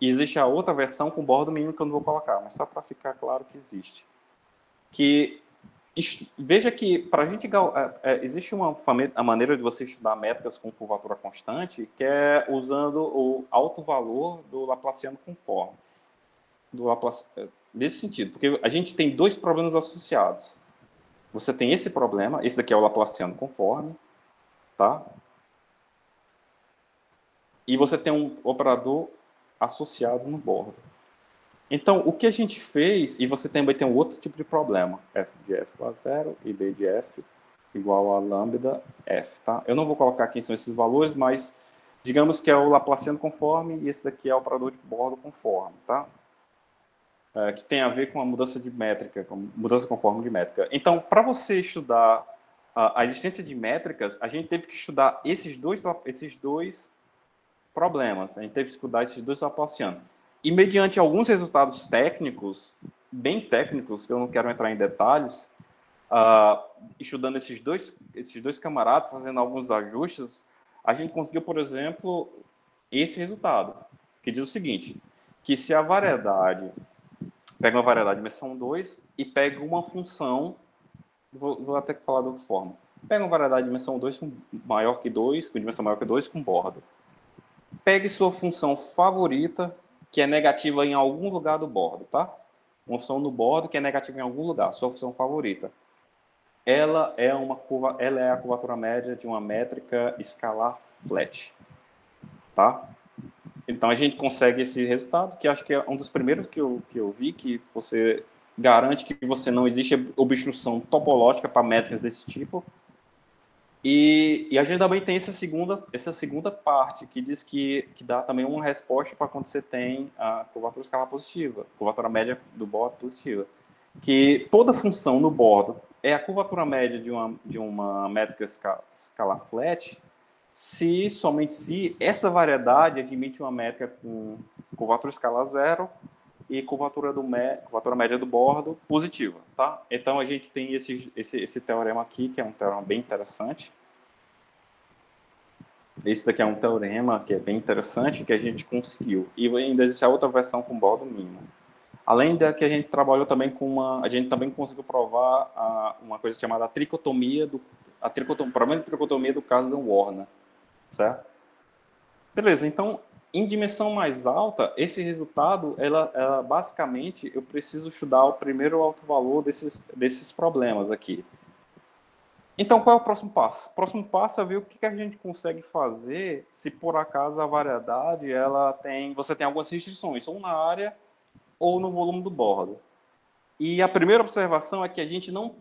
E existe a outra versão com bordo mínimo que eu não vou colocar, mas só para ficar claro que existe. Veja que para a gente existe a maneira de você estudar métricas com curvatura constante, que é usando o alto valor do Laplaciano conforme. Nesse sentido, porque a gente tem dois problemas associados. Você tem esse problema, esse daqui é o Laplaciano conforme, tá? E você tem um operador associado no bordo. Então, o que a gente fez, e você também tem um outro tipo de problema, f de f igual a zero e b de f igual a lambda f, tá? Eu não vou colocar quem são esses valores, mas digamos que é o Laplaciano conforme e esse daqui é o operador de bordo conforme, tá? Que tem a ver com a mudança de métrica, com mudança conforme de métrica. Então, para você estudar a existência de métricas, a gente teve que estudar esses dois problemas, a gente teve que estudar esses dois Laplacianos. E mediante alguns resultados técnicos, bem técnicos, que eu não quero entrar em detalhes, estudando esses dois camaradas, fazendo alguns ajustes, a gente conseguiu, por exemplo, esse resultado, que diz o seguinte, que se a variedade, pega uma variedade de dimensão 2 e pega uma função, vou até falar de outra forma, pega uma variedade de dimensão 2 com maior que 2, com dimensão maior que 2, com bordo. Pegue sua função favorita, que é negativa em algum lugar do bordo, tá? Uma função no bordo que é negativa em algum lugar, sua função favorita. Ela é a curvatura média de uma métrica escalar flat, tá? Então a gente consegue esse resultado, que acho que é um dos primeiros que eu vi, que você garante que você não existe obstrução topológica para métricas desse tipo. E a gente também tem essa segunda parte, que diz que dá também uma resposta para quando você tem a curvatura escalar positiva, curvatura média do bordo positiva. Que toda função no bordo é a curvatura média de uma métrica escalar flat, somente se essa variedade admite uma métrica com curvatura escalar zero e curvatura média do bordo positiva, tá? Então a gente tem esse teorema aqui, que é um teorema bem interessante. Esse daqui é um teorema que é bem interessante, que a gente conseguiu. E ainda existe a outra versão com bordo mínimo. Além da que a gente trabalhou também a gente também conseguiu provar uma coisa chamada tricotomia problema de tricotomia do caso da Warner, certo? Beleza, então, em dimensão mais alta, esse resultado, ela basicamente, eu preciso estudar o primeiro alto valor desses problemas aqui. Então, qual é o próximo passo? O próximo passo é ver o que a gente consegue fazer se, por acaso, a variedade você tem algumas restrições, ou na área ou no volume do bordo. E a primeira observação é que a gente não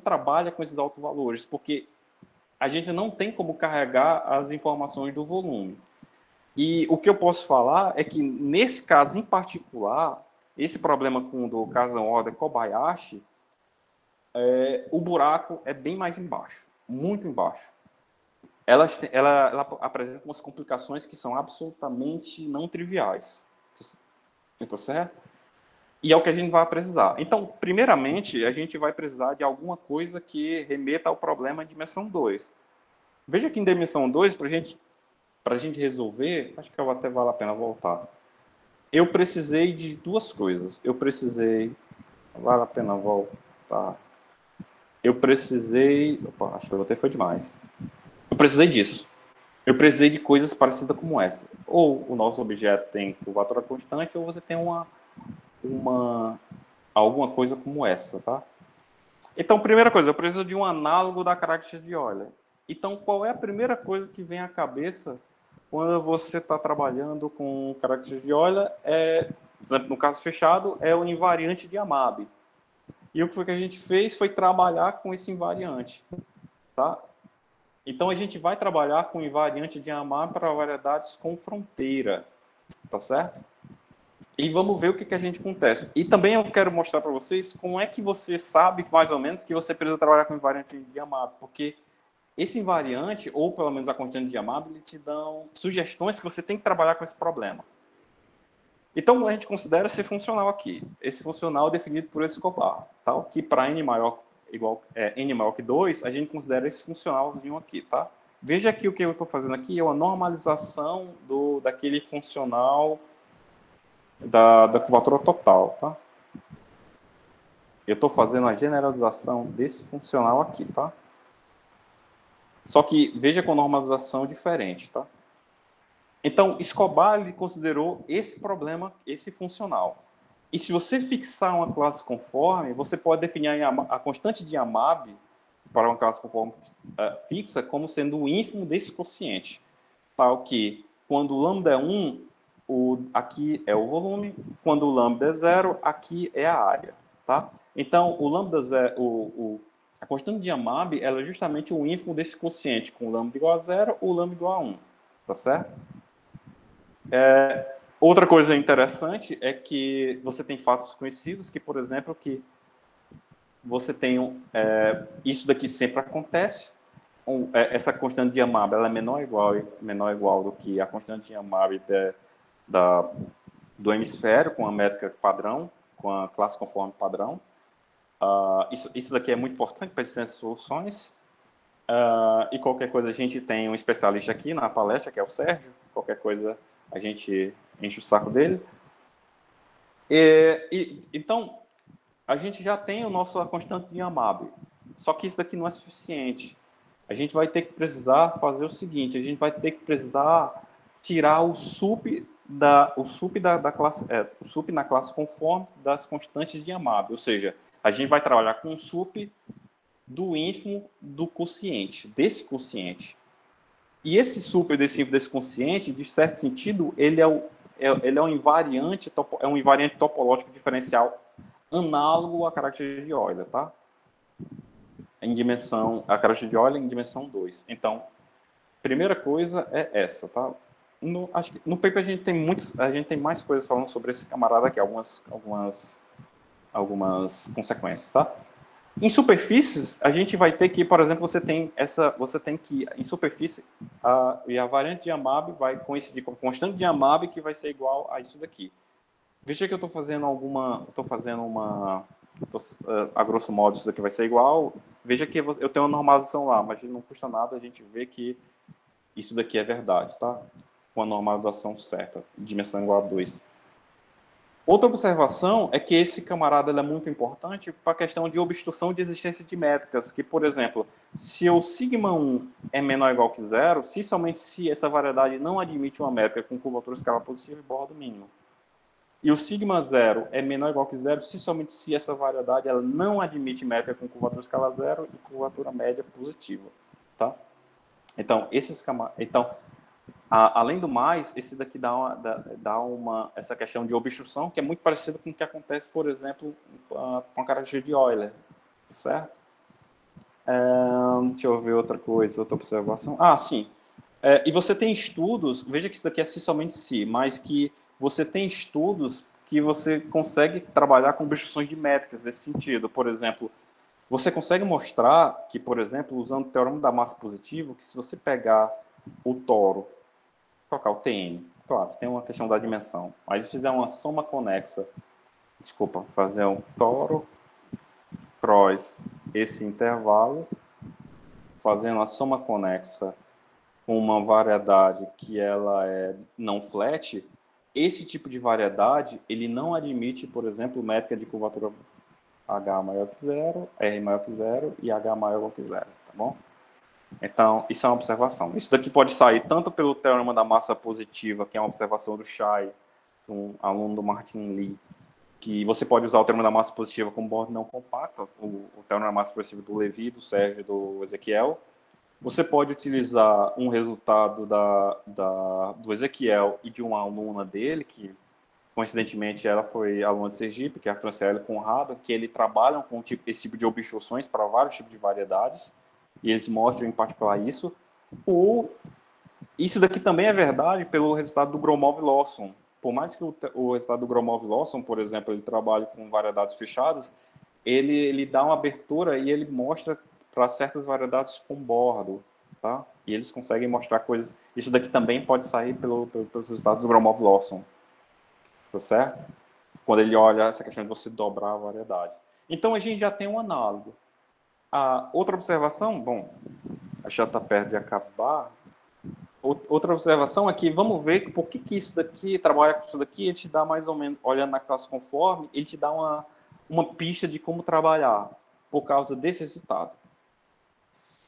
trabalha com esses altos valores, porque a gente não tem como carregar as informações do volume. E o que eu posso falar é que, nesse caso em particular, esse problema do Kazan-Order Kobayashi, o buraco é bem mais embaixo, muito embaixo. Ela apresenta umas complicações que são absolutamente não triviais. Está certo? E é o que a gente vai precisar. Então, primeiramente, a gente vai precisar de alguma coisa que remeta ao problema de dimensão 2. Veja que em dimensão 2, para a gente resolver, acho que até vale a pena voltar. Eu precisei de duas coisas. Vale a pena voltar. Opa, acho que eu até foi demais. Eu precisei disso. Eu precisei de coisas parecidas como essa. Ou o nosso objeto tem curvatura constante, ou você tem alguma coisa como essa, tá? Então, primeira coisa, eu preciso de um análogo da característica de Euler. Então, qual é a primeira coisa que vem à cabeça quando você está trabalhando com característica de Euler? Por exemplo, no caso fechado, é o invariante de Amabe. E o que foi que a gente fez foi trabalhar com esse invariante, tá? Então, a gente vai trabalhar com invariante de Amabe para variedades com fronteira, tá certo? E vamos ver o que a gente acontece. E também eu quero mostrar para vocês como é que você sabe, mais ou menos, que você precisa trabalhar com invariante de Amabe, porque esse invariante, ou pelo menos a constante de Amabe, ele te dão sugestões que você tem que trabalhar com esse problema. Então, a gente considera esse funcional aqui. Esse funcional é definido por Escobar, tá? Que para n maior que 2, a gente considera esse funcionalzinho aqui, tá? Veja que o que eu estou fazendo aqui é uma normalização daquele funcional da curvatura total, tá? eu estou fazendo a generalização desse funcional aqui, tá? Só que veja com normalização diferente, tá? Então, Escobar ele considerou esse problema, esse funcional. E se você fixar uma classe conforme, você pode definir a constante de Yamabe para uma classe conforme fixa como sendo o ínfimo desse quociente. Tal que, quando o lambda é 1, aqui é o volume, quando o lambda é 0, aqui é a área. Tá? Então, o lambda zero, a constante de Yamabe ela é justamente o ínfimo desse quociente, com o lambda igual a 0 ou o lambda igual a 1. Tá certo? Outra coisa interessante é que você tem fatos conhecidos que, por exemplo, que você tem isso daqui sempre acontece. Essa constante de Yamabe ela é menor ou igual do que a constante de Yamabe do hemisfério com a métrica padrão, com a classe conforme padrão. Isso daqui é muito importante para essas soluções. E qualquer coisa a gente tem um especialista aqui na palestra, que é o Sérgio. Qualquer coisa a gente enche o saco dele. Então, a gente já tem a constante de Yamabe. Só que isso daqui não é suficiente. A gente vai ter que precisar fazer o seguinte, a gente vai ter que precisar tirar o sup da classe, o sup na classe conforme das constantes de Yamabe. Ou seja, a gente vai trabalhar com o sup do ínfimo do quociente, desse quociente. E esse sup desse ínfimo desse quociente, de certo sentido, ele é um invariante topológico diferencial análogo à característica de Euler, tá? A característica de Euler em dimensão 2. Então, primeira coisa é essa, tá? Acho que no paper a gente tem mais coisas falando sobre esse camarada aqui, algumas consequências, tá? Em superfícies, a gente vai ter que, por exemplo, você tem que, em superfície, a variante de Yamabe vai coincidir com a constante de Yamabe, que vai ser igual a isso daqui. Veja que eu estou fazendo a grosso modo, isso daqui vai ser igual. Veja que eu tenho uma normalização lá, mas não custa nada a gente ver que isso daqui é verdade, tá? Com a normalização certa, dimensão igual a 2. Outra observação é que esse camarada é muito importante para a questão de obstrução de existência de métricas, que, por exemplo, se o sigma 1 é menor ou igual que 0, somente se essa variedade não admite uma métrica com curvatura escalar positiva e borda mínimo. E o sigma 0 é menor ou igual que 0 somente se essa variedade ela não admite métrica com curvatura escalar 0 e curvatura média positiva. Tá? Então, além do mais, esse daqui dá essa questão de obstrução, que é muito parecido com o que acontece, por exemplo, com a característica de Euler. Certo? Deixa eu ver outra coisa, outra observação. Sim. E você tem estudos, veja que isso daqui é somente si, mas que você tem estudos que você consegue trabalhar com obstruções de métricas nesse sentido. Por exemplo, você consegue mostrar que, por exemplo, usando o teorema da massa positiva, que se você pegar o toro, colocar o Tn, claro, tem uma questão da dimensão, mas se fizer uma soma conexa, fazer um toro cross esse intervalo, fazendo a soma conexa com uma variedade que ela é não flat, esse tipo de variedade, ele não admite, por exemplo, métrica de curvatura H maior que 0, R maior que 0 e H maior que 0, tá bom? Então, isso é uma observação. Isso daqui pode sair tanto pelo teorema da massa positiva, que é uma observação do Shai, um aluno do Martin Lee, que você pode usar o teorema da massa positiva como borda não compacta, o teorema da massa positiva do Levi, do Sérgio e do Ezequiel. Você pode utilizar um resultado do Ezequiel e de uma aluna dele, que coincidentemente ela foi aluna de Sergipe, que é a Franciele Conrado, que eles trabalham com esse tipo de obstruções para vários tipos de variedades, e eles mostram em particular isso. Ou isso daqui também é verdade pelo resultado do Gromov-Lawson. Por mais que o resultado do Gromov-Lawson, por exemplo, ele trabalhe com variedades fechadas, ele dá uma abertura e ele mostra para certas variedades com bordo, tá? E eles conseguem mostrar coisas. Isso daqui também pode sair pelos resultados do Gromov-Lawson, tá certo? Quando ele olha essa questão de você dobrar a variedade. Então a gente já tem um análogo. A outra observação, bom, já está perto de acabar. Outra observação é que vamos ver por que isso daqui, trabalha com isso daqui, ele te dá mais ou menos, olhando na classe conforme, ele te dá uma pista de como trabalhar por causa desse resultado.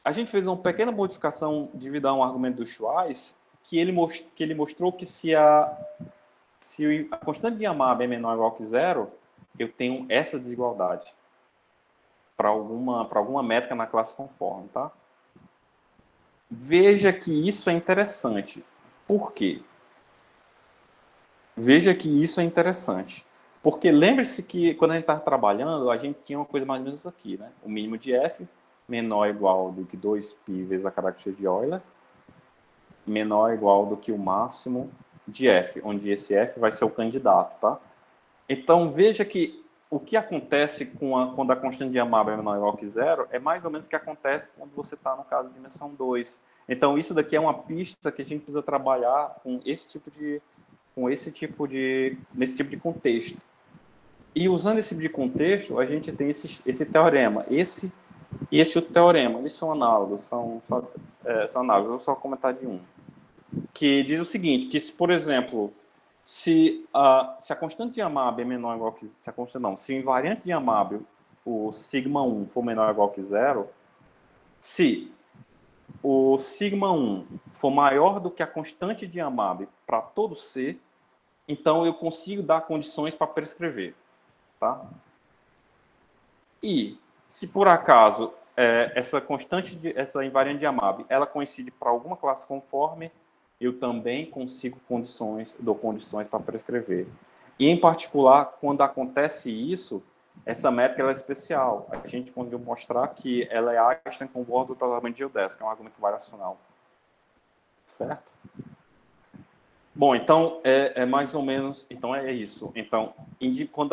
A gente fez uma pequena modificação de dar um argumento do Schwarz, que ele mostrou que se a constante de Yamabe é menor ou igual que zero, eu tenho essa desigualdade para alguma métrica na classe conforme, tá? Veja que isso é interessante. Por quê? Veja que isso é interessante. Porque lembre-se que quando a gente estava trabalhando, a gente tinha uma coisa mais ou menos aqui, né? O mínimo de F menor ou igual do que 2π vezes a característica de Euler, menor ou igual do que o máximo de F, onde esse F vai ser o candidato, tá? Então, veja que o que acontece quando a constante de Yamabe é menor ou igual que zero é mais ou menos o que acontece quando você está no caso de dimensão 2. Então, isso daqui é uma pista que a gente precisa trabalhar com nesse tipo de contexto. E usando esse tipo de contexto, a gente tem esse teorema, esse e esse outro teorema. Eles são análogos, são análogos. Eu vou só comentar de um. Que diz o seguinte, que se, por exemplo, se a constante de Yamabe é menor ou igual que... Se o invariante de Yamabe, o sigma 1, for menor ou igual que zero, se o sigma 1 for maior do que a constante de Yamabe para todo C, então eu consigo dar condições para prescrever. Tá? E se por acaso essa invariante de Yamabe, ela coincide para alguma classe conforme, eu também dou condições para prescrever. E em particular, quando acontece isso, essa métrica ela é especial. A gente conseguiu mostrar que ela é Einstein com o bordo do tratamento geodésico, que é um argumento variacional. Certo? Bom, então é mais ou menos, então é isso. Então, quando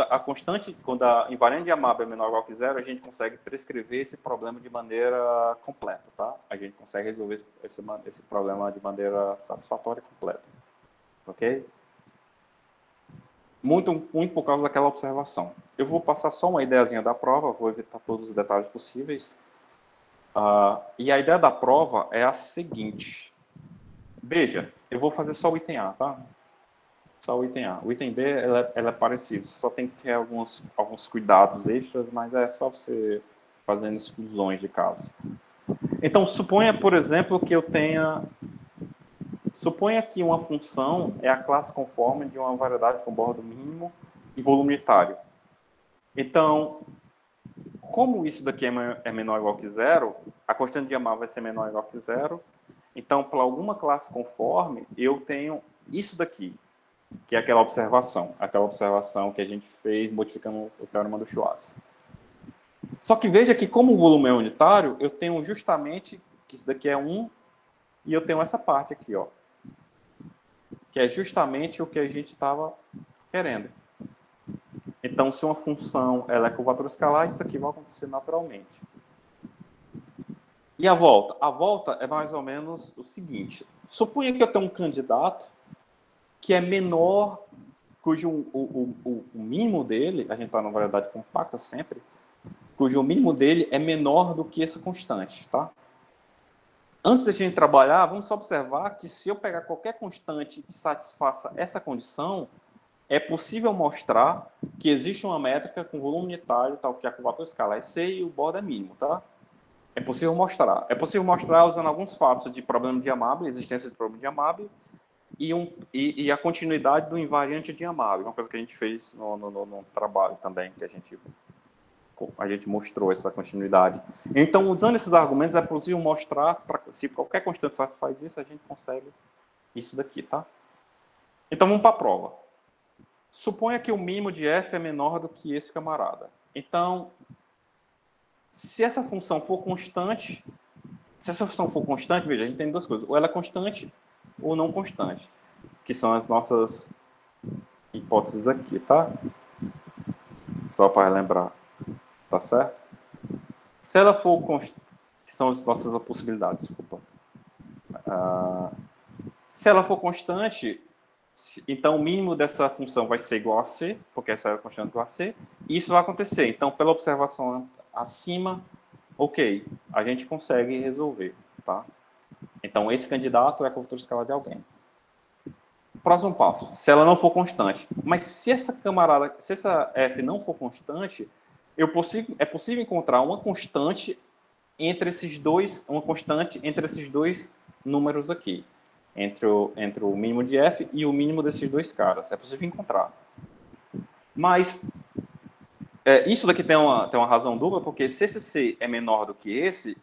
a invariante de Yamabe é menor ou igual que zero, a gente consegue prescrever esse problema de maneira completa, tá? A gente consegue resolver esse problema de maneira satisfatória e completa, ok? Muito por causa daquela observação. Eu vou passar só uma ideiazinha da prova, vou evitar todos os detalhes possíveis. E a ideia da prova é a seguinte. Veja, eu vou fazer só o item A, tá? Só o item A. O item B, ela é parecido. Você só tem que ter alguns cuidados extras, mas é só você fazendo exclusões de casos. Então, suponha, por exemplo, que eu tenha... Suponha que uma função é a classe conforme de uma variedade com bordo mínimo e volume unitário. Então, como isso daqui é menor ou igual que zero, a constante de Yamabe vai ser menor ou igual que zero. Então, para alguma classe conforme, eu tenho isso daqui, que é aquela observação que a gente fez modificando o teorema do Schwarz. Só que veja que, como o volume é unitário, eu tenho justamente que isso daqui é 1 e eu tenho essa parte aqui, ó, que é justamente o que a gente estava querendo. Então, se uma função ela é curvatura escalar, isso daqui vai acontecer naturalmente. E a volta? A volta é mais ou menos o seguinte. Suponha que eu tenho um candidato que é menor, cujo o mínimo dele, a gente está numa variedade compacta sempre, cujo mínimo dele é menor do que essa constante, tá? Antes da gente trabalhar, vamos só observar que se eu pegar qualquer constante que satisfaça essa condição, é possível mostrar que existe uma métrica com volume unitário, tal que a curvatura escalar é C e o bordo é mínimo, tá? É possível mostrar. É possível mostrar usando alguns fatos de problema de Yamabe, existência de problema de Yamabe, e a continuidade do invariante de Yamabe, uma coisa que a gente fez no trabalho também, que a gente mostrou essa continuidade. Então, usando esses argumentos, é possível mostrar, se qualquer constante satisfaz isso, a gente consegue isso daqui, tá? Então, vamos para a prova. Suponha que o mínimo de f é menor do que esse camarada. Então, se essa função for constante, veja, a gente tem duas coisas. Ou ela é constante ou não constante, que são as nossas hipóteses aqui, tá? Só para relembrar. Tá certo? Se ela for constante, que são as nossas possibilidades, desculpa. Se ela for constante, então o mínimo dessa função vai ser igual a C, porque essa é a constante igual a C, e isso vai acontecer. Então, pela observação acima, ok, a gente consegue resolver, tá? Então, esse candidato é a curvatura escalar de alguém. Próximo passo, se ela não for constante. Mas se essa f não for constante, é possível encontrar uma constante entre esses dois números aqui, entre o mínimo de f e o mínimo desses dois caras. É possível encontrar. Mas isso daqui tem uma razão dupla, porque se esse c é menor do que esse,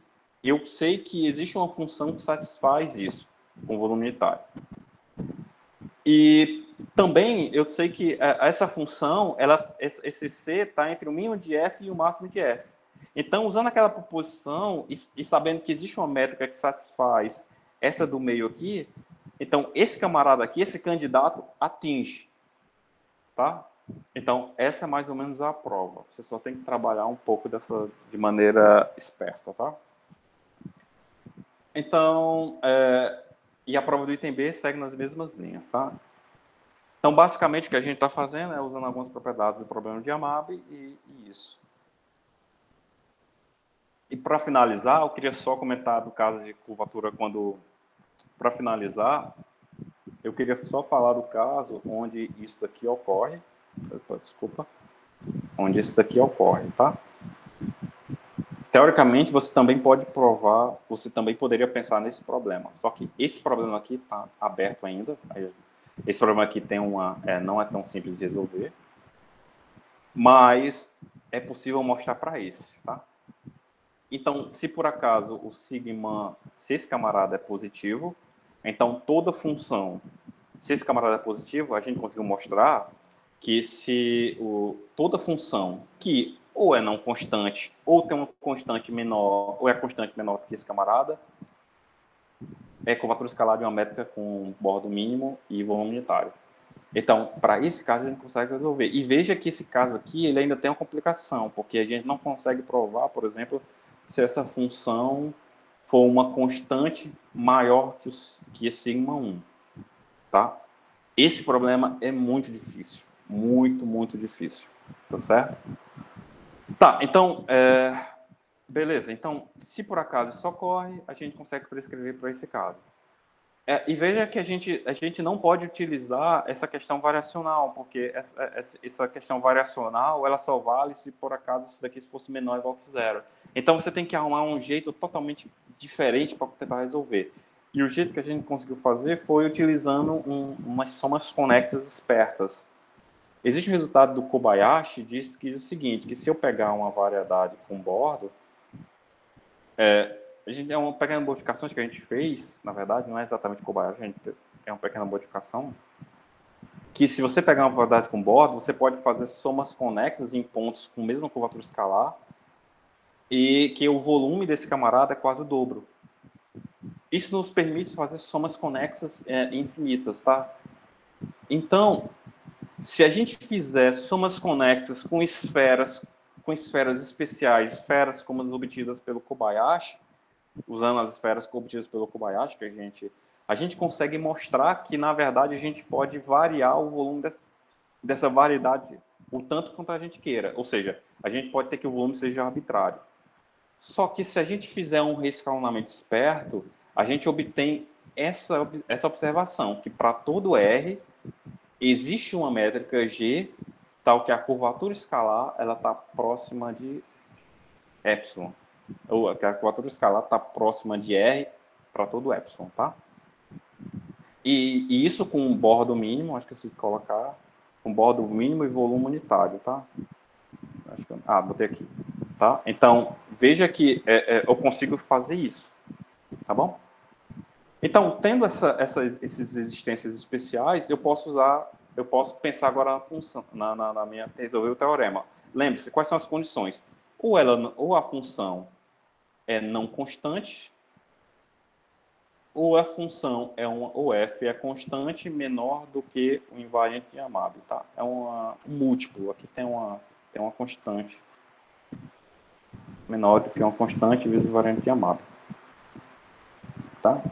eu sei que existe uma função que satisfaz isso, com volume unitário. E também eu sei que essa função, esse c está entre o mínimo de f e o máximo de f. Então, usando aquela proposição e sabendo que existe uma métrica que satisfaz essa do meio aqui, então esse camarada aqui, esse candidato, atinge. Tá? Então, essa é mais ou menos a prova. Você só tem que trabalhar um pouco de maneira esperta, tá? Então, e a prova do item B segue nas mesmas linhas, tá? Então, basicamente, o que a gente está fazendo é usando algumas propriedades do problema de Amab e isso. E para finalizar, eu queria só comentar do caso de curvatura para finalizar, eu queria só falar do caso onde isso daqui ocorre. Desculpa. Onde isso daqui ocorre, tá? Teoricamente, você também pode provar, você também poderia pensar nesse problema. Só que esse problema aqui está aberto ainda. Esse problema aqui não é tão simples de resolver. Mas é possível mostrar para esse, tá? Então, se por acaso o sigma, se esse camarada é positivo, então toda função, se esse camarada é positivo, a gente conseguiu mostrar que toda função que ou é não constante, ou tem uma constante menor, ou é constante menor do que esse camarada, é curvatura escalar de uma métrica com bordo mínimo e volume unitário. Então, para esse caso, a gente consegue resolver. E veja que esse caso aqui, ele ainda tem uma complicação, porque a gente não consegue provar, por exemplo, se essa função for uma constante maior que sigma 1. Tá? Esse problema é muito difícil. Muito, muito difícil. Tá certo? Tá, então, beleza. Então, se por acaso isso ocorre, a gente consegue prescrever para esse caso. E veja que a gente não pode utilizar essa questão variacional, porque essa questão variacional ela só vale se por acaso isso daqui fosse menor ou igual que zero. Então, você tem que arrumar um jeito totalmente diferente para tentar resolver. E o jeito que a gente conseguiu fazer foi utilizando umas somas conexas espertas. Existe um resultado do Kobayashi que diz o seguinte, que se eu pegar uma variedade com bordo, a gente é uma pequena modificação que a gente fez, na verdade, não é exatamente Kobayashi, a gente é uma pequena modificação, que se você pegar uma variedade com bordo, você pode fazer somas conexas em pontos com a mesma curvatura escalar e que o volume desse camarada é quase o dobro. Isso nos permite fazer somas conexas infinitas, tá? Então, se a gente fizer somas conexas com esferas especiais, esferas como as obtidas pelo Kobayashi, usando as esferas obtidas pelo Kobayashi, que a gente consegue mostrar que, na verdade, a gente pode variar o volume dessa variedade o tanto quanto a gente queira. Ou seja, a gente pode ter que o volume seja arbitrário. Só que se a gente fizer um reescalonamento esperto, a gente obtém essa observação, que para todo R existe uma métrica G, tal que a curvatura escalar ela está próxima de epsilon. Ou que a curvatura escalar está próxima de R para todo epsilon, tá? E isso com um bordo mínimo, acho que se colocar com bordo mínimo e volume unitário, tá? Botei aqui, tá? Então, veja que eu consigo fazer isso, tá bom? Então, tendo essas existências especiais, eu posso pensar agora na função, resolver o teorema. Lembre-se, quais são as condições? Ou a função é não constante, ou a função ou f é constante menor do que o invariante de Amab, tá? É um múltiplo, aqui tem uma constante menor do que uma constante vezes o invariante de Amab, tá?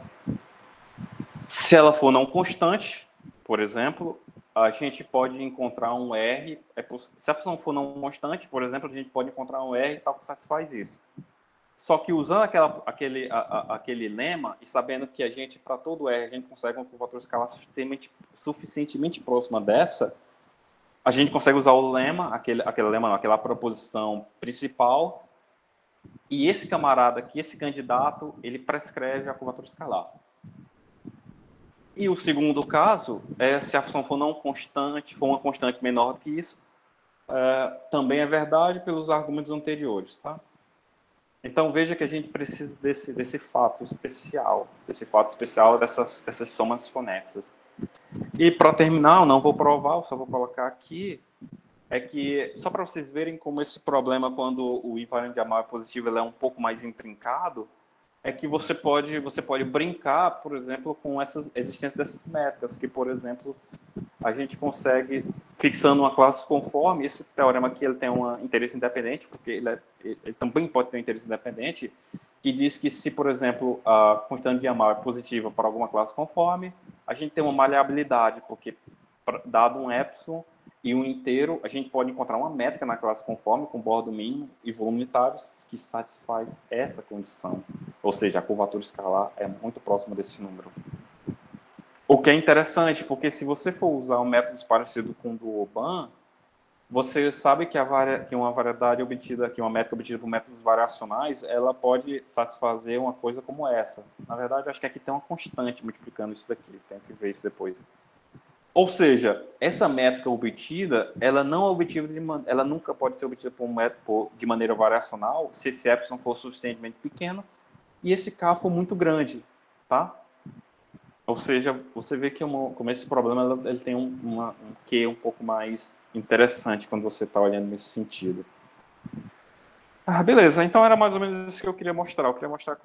Se ela for não constante, por exemplo, a gente pode encontrar um R. Se a função for não constante, por exemplo, a gente pode encontrar um R tal que satisfaz isso. Só que usando aquele lema e sabendo que a gente, para todo R, a gente consegue uma curvatura escalar suficientemente próxima dessa, a gente consegue usar o lema, aquele lema não, aquela proposição principal, e esse camarada aqui, esse candidato, ele prescreve a curvatura escalar. E o segundo caso é se a função for não constante, for uma constante menor do que isso, também é verdade pelos argumentos anteriores, tá? Então veja que a gente precisa desse fato especial, dessas somas conexas. E para terminar, eu não vou provar, eu só vou colocar aqui, é que, só para vocês verem como esse problema, quando o invariante de Amal é positivo, ele é um pouco mais intrincado, é que você pode brincar, por exemplo, com essas existência dessas métricas, que, por exemplo, a gente consegue, fixando uma classe conforme, esse teorema aqui ele tem um interesse independente, porque ele também pode ter um interesse independente, que diz que se, por exemplo, a constante de Amal é positiva para alguma classe conforme, a gente tem uma maleabilidade, porque dado um epsilon e um inteiro, a gente pode encontrar uma métrica na classe conforme com bordo mínimo e volume unitário que satisfaz essa condição. Ou seja, a curvatura escalar é muito próxima desse número. O que é interessante, porque se você for usar um método parecido com o do Oban, você sabe que uma variedade obtida, que uma métrica obtida por métodos variacionais, ela pode satisfazer uma coisa como essa. Na verdade, acho que aqui tem uma constante multiplicando isso daqui, tem que ver isso depois. Ou seja, essa métrica obtida, ela nunca pode ser obtida por um método de maneira variacional se esse epsilon for suficientemente pequeno e esse k for muito grande, tá? Ou seja, você vê que como esse problema ele tem um quê um pouco mais interessante quando você está olhando nesse sentido. Beleza, então era mais ou menos isso que eu queria mostrar. Eu queria mostrar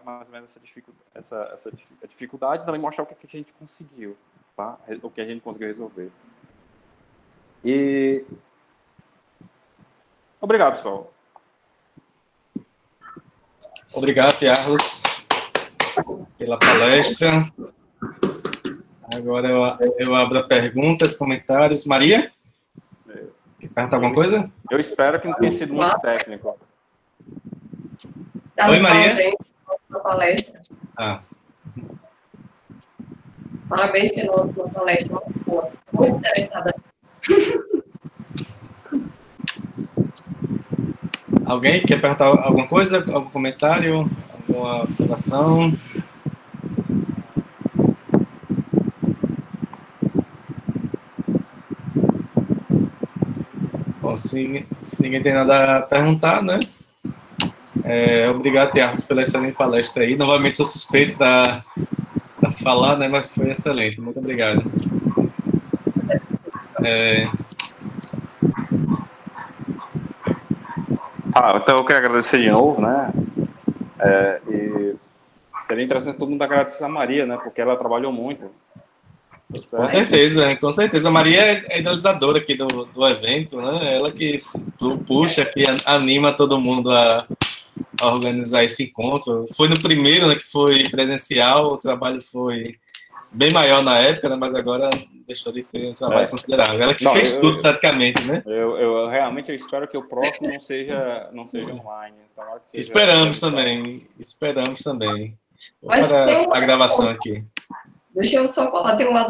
mais ou menos essa dificuldade e também mostrar o que a gente conseguiu, tá? O que a gente conseguiu resolver. E obrigado, pessoal. Obrigado, Carlos, pela palestra. Agora eu abro a perguntas, comentários. Maria? Quer perguntar alguma coisa? Eu espero que não tenha sido muito técnico. Oi, Maria. Palestra. Parabéns pela última palestra. Muito interessada. Alguém quer perguntar alguma coisa? Algum comentário? Alguma observação? Bom, se ninguém tem nada a perguntar, né? Obrigado, Tiago, pela excelente palestra aí. Novamente, sou suspeito para falar, né? Mas foi excelente. Muito obrigado. Então eu quero agradecer de novo, né? E seria interessante todo mundo agradecer a Maria, né? Porque ela trabalhou muito. Com certeza, com certeza. A Maria é a idealizadora aqui do evento, né? Ela que puxa, que anima todo mundo a organizar esse encontro. Foi no primeiro, né, que foi presencial, o trabalho foi bem maior na época, né, mas agora deixou de ter um trabalho considerável. Ela que fez tudo praticamente, né? Eu realmente espero que o próximo não seja online. Então, esperamos também. Vou Mas para a gravação aqui. Deixa eu só falar, tem um lado